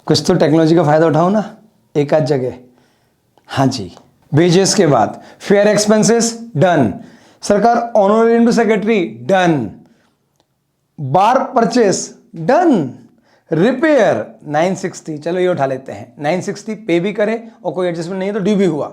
कुछ तो टेक्नोलॉजी का फायदा उठाओ ना एक आध जगह। हाँ जी, बेजेस के बाद फेयर एक्सपेंसेस डन, सरकार honorarium to secretary done, bar purchase done, repair 960, चलो ये उठा लेते हैं 960, पे भी करे और कोई एडजस्टमेंट नहीं है तो ड्यू भी हुआ।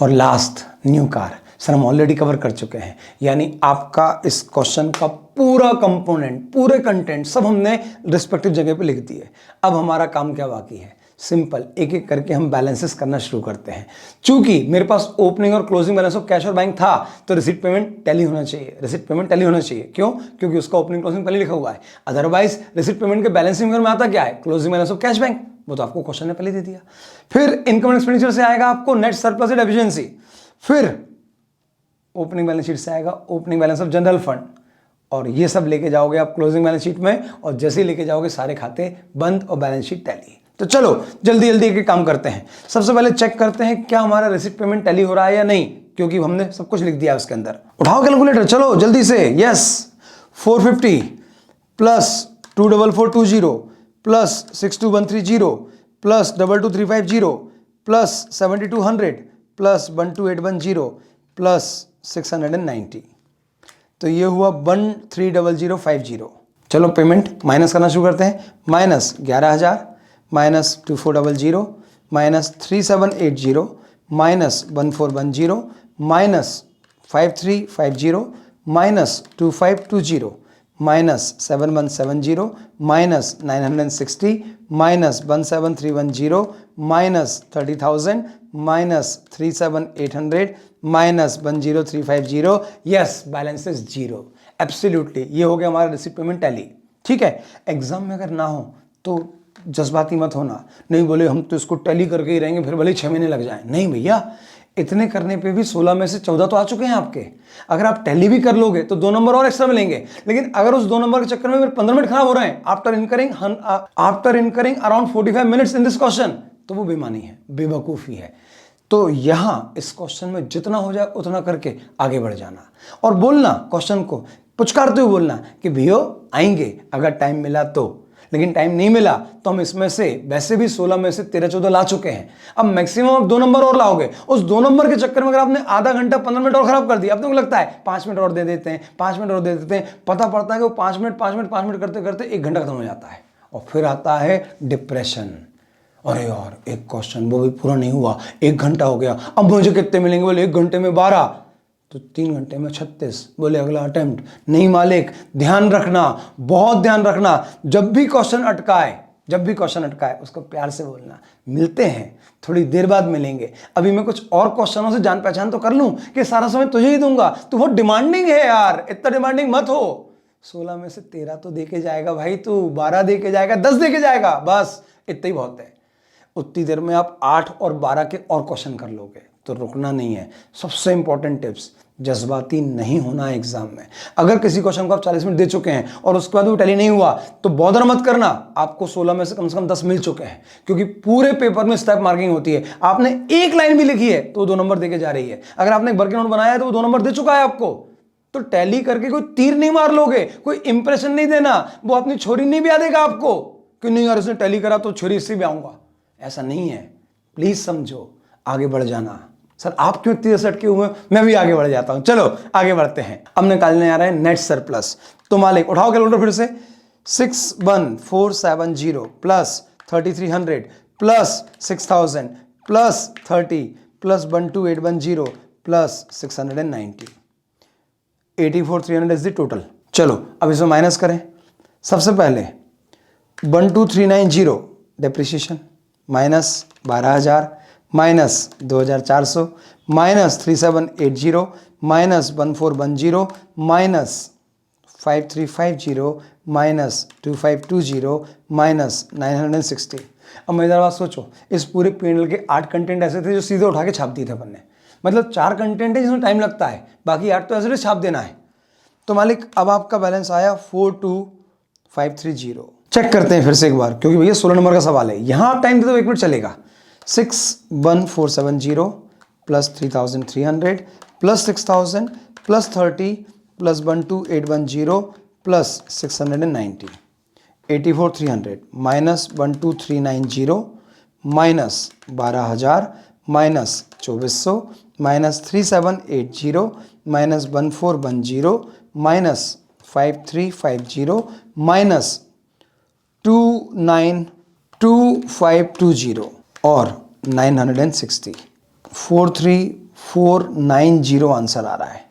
और लास्ट न्यू कार, सर हम ऑलरेडी कवर कर चुके हैं, यानी आपका इस क्वेश्चन का पूरा कंपोनेंट, पूरे कंटेंट सब हमने रिस्पेक्टिव जगह पे लिख दिए। अब हमारा काम क्या बाकी है, सिंपल, एक एक करके हम बैलेंसेस करना शुरू करते हैं। चूंकि मेरे पास ओपनिंग और क्लोजिंग बैलेंस ऑफ कैश और बैंक था, तो रिसीट पेमेंट टैली होना चाहिए। रिसीट पेमेंट टैली होना चाहिए, क्यों? क्योंकि उसका ओपनिंग क्लोजिंग पहले लिखा हुआ है। अदरवाइज रिसीट पेमेंट के बैलेंसिंग में आता क्या है? Closing balance of cash bank, वो तो आपको क्वेश्चन ने पहले दे दिया। फिर इनकम एंड एक्सपेंडिचर से आएगा आपको नेट सरप्लस एंड एफिशिएंसी। फिर ओपनिंग बैलेंस शीट से आएगा opening balance of general fund, और ये सब लेके जाओगे आप क्लोजिंग बैलेंस शीट में, और जैसे ही लेके जाओगे सारे खाते बंद और बैलेंस शीट टैली। तो चलो जल्दी जल्दी एक काम करते हैं। सबसे पहले चेक करते हैं क्या हमारा रिसीट पेमेंट टैली हो रहा है या नहीं, क्योंकि हमने सब कुछ लिख दिया उसके अंदर। उठाओ कैलकुलेटर, चलो जल्दी से। Yes, 450 plus 24420 plus 62130 plus 22350 plus 7200 plus 12810 plus 690। तो ये हुआ 130050। चलो पेमेंट माइनस करना शुरू करते हैं। Minus 11,000 minus 2400 minus 3780 minus 1410 minus 5350 minus 2520 minus 7170 minus 960 minus 17310 minus 30,000 minus 37,800 minus 10350। Yes, balance is zero. Absolutely ये हो गया हमारा रिसीट पेमेंट टैली। ठीक है, एग्जाम में अगर ना हो तो जज्बाती मत होना, नहीं बोले हम तो इसको टैली करके ही रहेंगे फिर भले 6 महीने लग जाए। नहीं भैया, इतने करने पे भी 16 में से 14 तो आ चुके हैं आपके। अगर आप टैली भी कर लोगे तो 2 नंबर और एक्स्ट्रा मिलेंगे। लेकिन अगर उस 2 नंबर के चक्कर में मेरे 15 मिनट खराब हो रहे हैं after incurring around 45 minutes in this question, तो वो बेईमानी है, बेवकूफ़ी है। तो यहां इस क्वेश्चन में जितना हो जाए उतना करके आगे बढ़ जाना और बोलना, क्वेश्चन को पुचकारते हुए बोलना कि भैया आएंगे अगर टाइम मिला तो। लेकिन टाइम नहीं मिला तो हम इसमें से वैसे भी 16 में से 13-14 ला चुके हैं। अब मैक्सिमम आप 2 नंबर और लाओगे। उस 2 नंबर के चक्कर में अगर आपने आधा घंटा 15 मिनट और खराब कर दिया, अब तो लगता है 5 मिनट और दे देते हैं, 5 मिनट और दे देते हैं, पता पड़ता है कि वो 5 मिनट करते करते 1 घंटा खत्म हो जाता है। और फिर आता है डिप्रेशन। अरे यार, एक क्वेश्चन वो भी पूरा नहीं हुआ, 1 घंटा हो गया, अब मुझे कितने मिलेंगे? बोले 1 घंटे में 12, तो 3 घंटे में 36। बोले अगला अटेम्प्ट। नहीं मालिक, ध्यान रखना, बहुत ध्यान रखना, जब भी क्वेश्चन अटकाए उसको प्यार से बोलना, मिलते हैं, थोड़ी देर बाद मिलेंगे, अभी मैं कुछ और क्वेश्चनों से जान पहचान तो कर लूं कि सारा समय तुझे ही दूंगा। तू बहुत डिमांडिंग है यार, इतना डिमांडिंग मत हो। 16 में से 13 तो दे के जाएगा भाई, तू 12 दे के जाएगा, 10 दे के जाएगा, बस इतना ही बहुत है। उतनी देर में आप 8 और 12 के और क्वेश्चन कर लोगे, तो रुकना नहीं है। सबसे इंपॉर्टेंट टिप्स, जज्बाती नहीं होना एग्जाम में। अगर किसी क्वेश्चन को आप 40 मिनट दे चुके हैं और उसके बाद वो टैली नहीं हुआ तो बॉदर मत करना, आपको 16 में से कम 10 मिल चुके हैं, क्योंकि पूरे पेपर में स्टेप मार्किंग होती है। आपने एक लाइन भी लिखी है तो 2 नंबर देके जा रही है। अगर आपने एक वर्किंग नोट बनाया है तो वो 2 नंबर दे चुका है आपको। तो टैली करके कोई तीर नहीं मार लोगे, कोई इंप्रेशन नहीं देना, वो अपनी छोरी नहीं ब्याह देगा आपको कि नहीं यार इसने टैली करा तो छोरी इससे ब्याहूंगा। ऐसा नहीं है, प्लीज समझो, आगे बढ़ जाना। सर आप क्यों इतनी देर अटके हुए? मैं भी आगे बढ़ जाता हूं। चलो आगे बढ़ते हैं। अब निकालने आ रहा है नेट सरप्लस। तो मालिक उठाओ कैलकुलेटर फिर से। 61470 plus 3300 plus 6000 plus 30 plus 12810 plus 690, 84,300 is the total. चलो अब इसमें माइनस करें। सबसे पहले 12,390 depreciation minus 12,000 minus 2,400 minus 3,780 minus 1,410 minus 5,350 minus 2,520 minus 960। अब मेरी बात सोचो, इस पूरे पैनल के 8 कंटेंट ऐसे थे जो सीधे उठा के छाप दिए थे अपन ने। मतलब 4 कंटेंट है जिसमें टाइम लगता है, बाकी 8 तो ऐसे छाप देना है। तो मालिक अब आपका बैलेंस आया 42,530। चेक करते हैं फिर से एक बार, क्योंकि भैया 16 नंबर का सवाल है। यहां आप टाइम दे दो, 1 मिनट चलेगा। 61470 plus 3,300 plus 6,000 plus 30 plus 12810 plus 690, 84,300 minus 12390 minus 12,000 minus 2,400 minus 3,780 minus 1,410 minus 5,350 minus 292520 और 960, 43490 आंसर आ रहा है।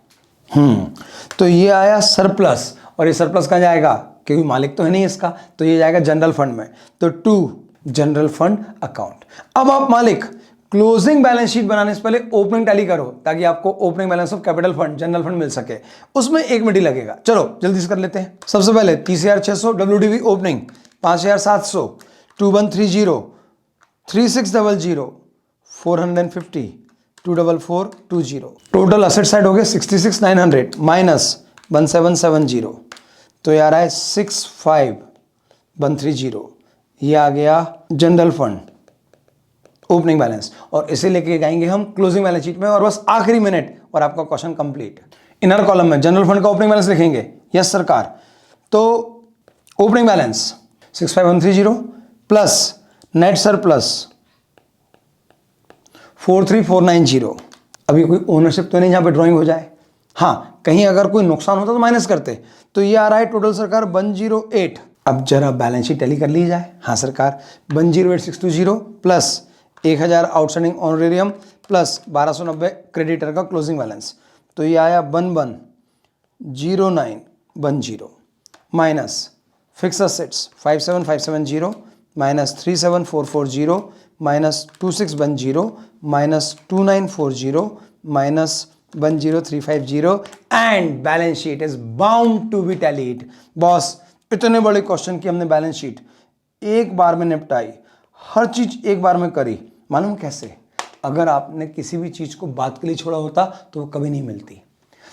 तो ये आया सरप्लस, और ये सरप्लस कहाँ जाएगा? क्योंकि मालिक तो है नहीं इसका, तो ये जाएगा जनरल फंड में। तो 2 जनरल फंड अकाउंट। अब आप मालिक क्लोजिंग बैलेंस शीट बनाने से पहले ओपनिंग टैली करो ताकि आपको opening balance of capital fund general fund मिल सके। उसमें 1 मिनट ही लगेगा। चलो जल्दी से कर लेते हैं। सबसे पहले 30,600 WDV opening, 5,700, 2130, 3600, 450, 24420। Total asset side हो गए 66,900 माइनस 1770, तो ये आ रहा है 65,130। ये आ गया जनरल फंड ओपनिंग बैलेंस, और इसे लेके जाएंगे हम क्लोजिंग बैलेंस शीट में, और बस आखिरी मिनट और आपका क्वेश्चन कंप्लीट। इनर कॉलम में जनरल फंड का ओपनिंग बैलेंस लिखेंगे, यस सरकार। तो opening balance 65,130 plus net surplus 43,490। अभी कोई ओनरशिप तो नहीं जहां पे ड्रॉइंग हो जाए, हाँ कहीं अगर कोई नुकसान होता तो माइनस करते। तो ये आ रहा है टोटल सरकार 108। अब जरा बैलेंस शीट टैली कर ली जाए। हाँ सरकार, 108,620 plus 1,000 outstanding honorarium plus 1,290 creditor का क्लोजिंग बैलेंस, तो ये आया 110910 minus fix assets 57,570 minus 37,440 minus 2610 minus 2940 minus 10350 and balance sheet is bound to be tallied. Boss इतने बड़े क्वेश्चन की हमने बैलेंस शीट एक बार में निपटाई, हर चीज एक बार में करी। मालूम कैसे? अगर आपने किसी भी चीज को बात के लिए छोड़ा होता तो वो कभी नहीं मिलती।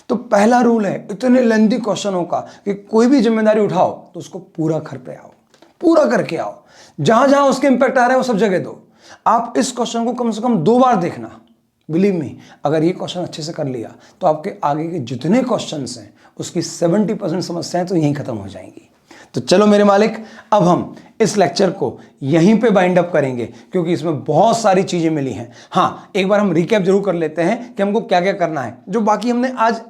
तो पहला रूल है इतने लेंथी क्वेश्चनों का कि कोई भी जिम्मेदारी उठाओ तो उसको पूरा कर पे आओ, पूरा करके आओ, जहां जहां उसके इंपैक्ट आ रहे हैं वो सब जगह दो। आप इस क्वेश्चन को कम से कम 2 बार देखना। बिलीव मी, अगर ये क्वेश्चन अच्छे से कर लिया तो आपके आगे के जितने क्वेश्चंस हैं उसकी 70% समस्याएं तो यहीं खत्म हो जाएंगी। तो चलो मेरे मालिक, अब हम इस लेक्चर को यहीं पे बाइंड अप करेंगे क्योंकि इसमें बहुत सारी चीजें मिली हैं। हाँ, एक बार हम रिकैप जरूर कर लेते हैं कि हमको क्या क्या करना है। जो बाकी हमने आज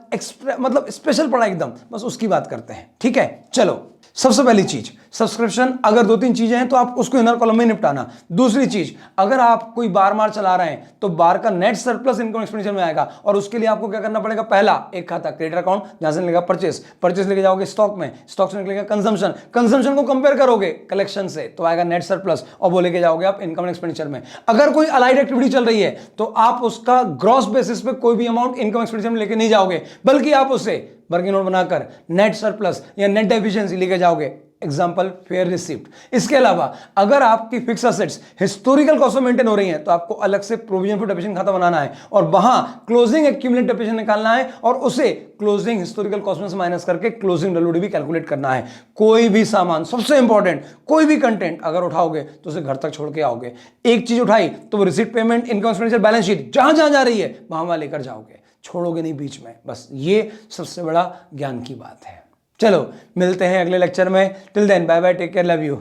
मतलब स्पेशल पढ़ा एकदम, बस उसकी बात करते हैं। ठीक है, चलो। सबसे पहली चीज, सब्सक्रिप्शन। अगर 2-3 चीजें हैं तो आप उसको इनर कॉलम में निपटाना। दूसरी चीज, अगर आप कोई बार मार चला रहे हैं तो बार का नेट सरप्लस इनकम एक्सपेंडिचर में आएगा, और उसके लिए आपको क्या करना पड़ेगा? पहला एक खाता क्रेडिट अकाउंट, जहां से निकलेगा परचेस लेके जाओगे स्टॉक में, स्टॉक से निकलेगा कंजम्पशन को कंपेयर करोगे कलेक्शन से तो आएगा नेट सरप्लस, और वो लेके जाओगे आप इनकम एक्सपेंडिचर में। अगर कोई अलाइड एक्टिविटी चल रही है तो आप उसका ग्रॉस बेसिस पे कोई भी अमाउंट इनकम एक्सपेंडिचर में लेके नहीं जाओगे, बल्कि आप उसे वर्किंग नोट बनाकर नेट सरप्लस या नेट डेफिशिएंसी लेके जाओगे। Example fair receipt. इसके अलावा अगर आपकी फिक्स असेट्स हिस्टोरिकल कॉस्ट में मेंटेन हो रही हैं तो आपको अलग से प्रोविजन फॉर डेप्रिसिएशन खाता बनाना है, और वहां क्लोजिंग एक्यूमुलेट डेप्रिसिएशन निकालना है, और उसे क्लोजिंग हिस्टोरिकल कॉस्ट में से माइनस करके क्लोजिंग डब्ल्यूडीवी कैलकुलेट करना है। कोई भी सामान, सबसे इंपॉर्टेंट, कोई भी कंटेंट अगर उठाओगे तो उसे घर तक छोड़ के आओगे। एक चीज उठाई तो वो receipt, payment, income expenditure, balance sheet जहां जहां जा रही है वहां लेकर जाओगे, छोड़ोगे नहीं बीच में। बस ये सबसे बड़ा ज्ञान की बात है। चलो मिलते हैं अगले लेक्चर में। Till then bye bye, take care, love you.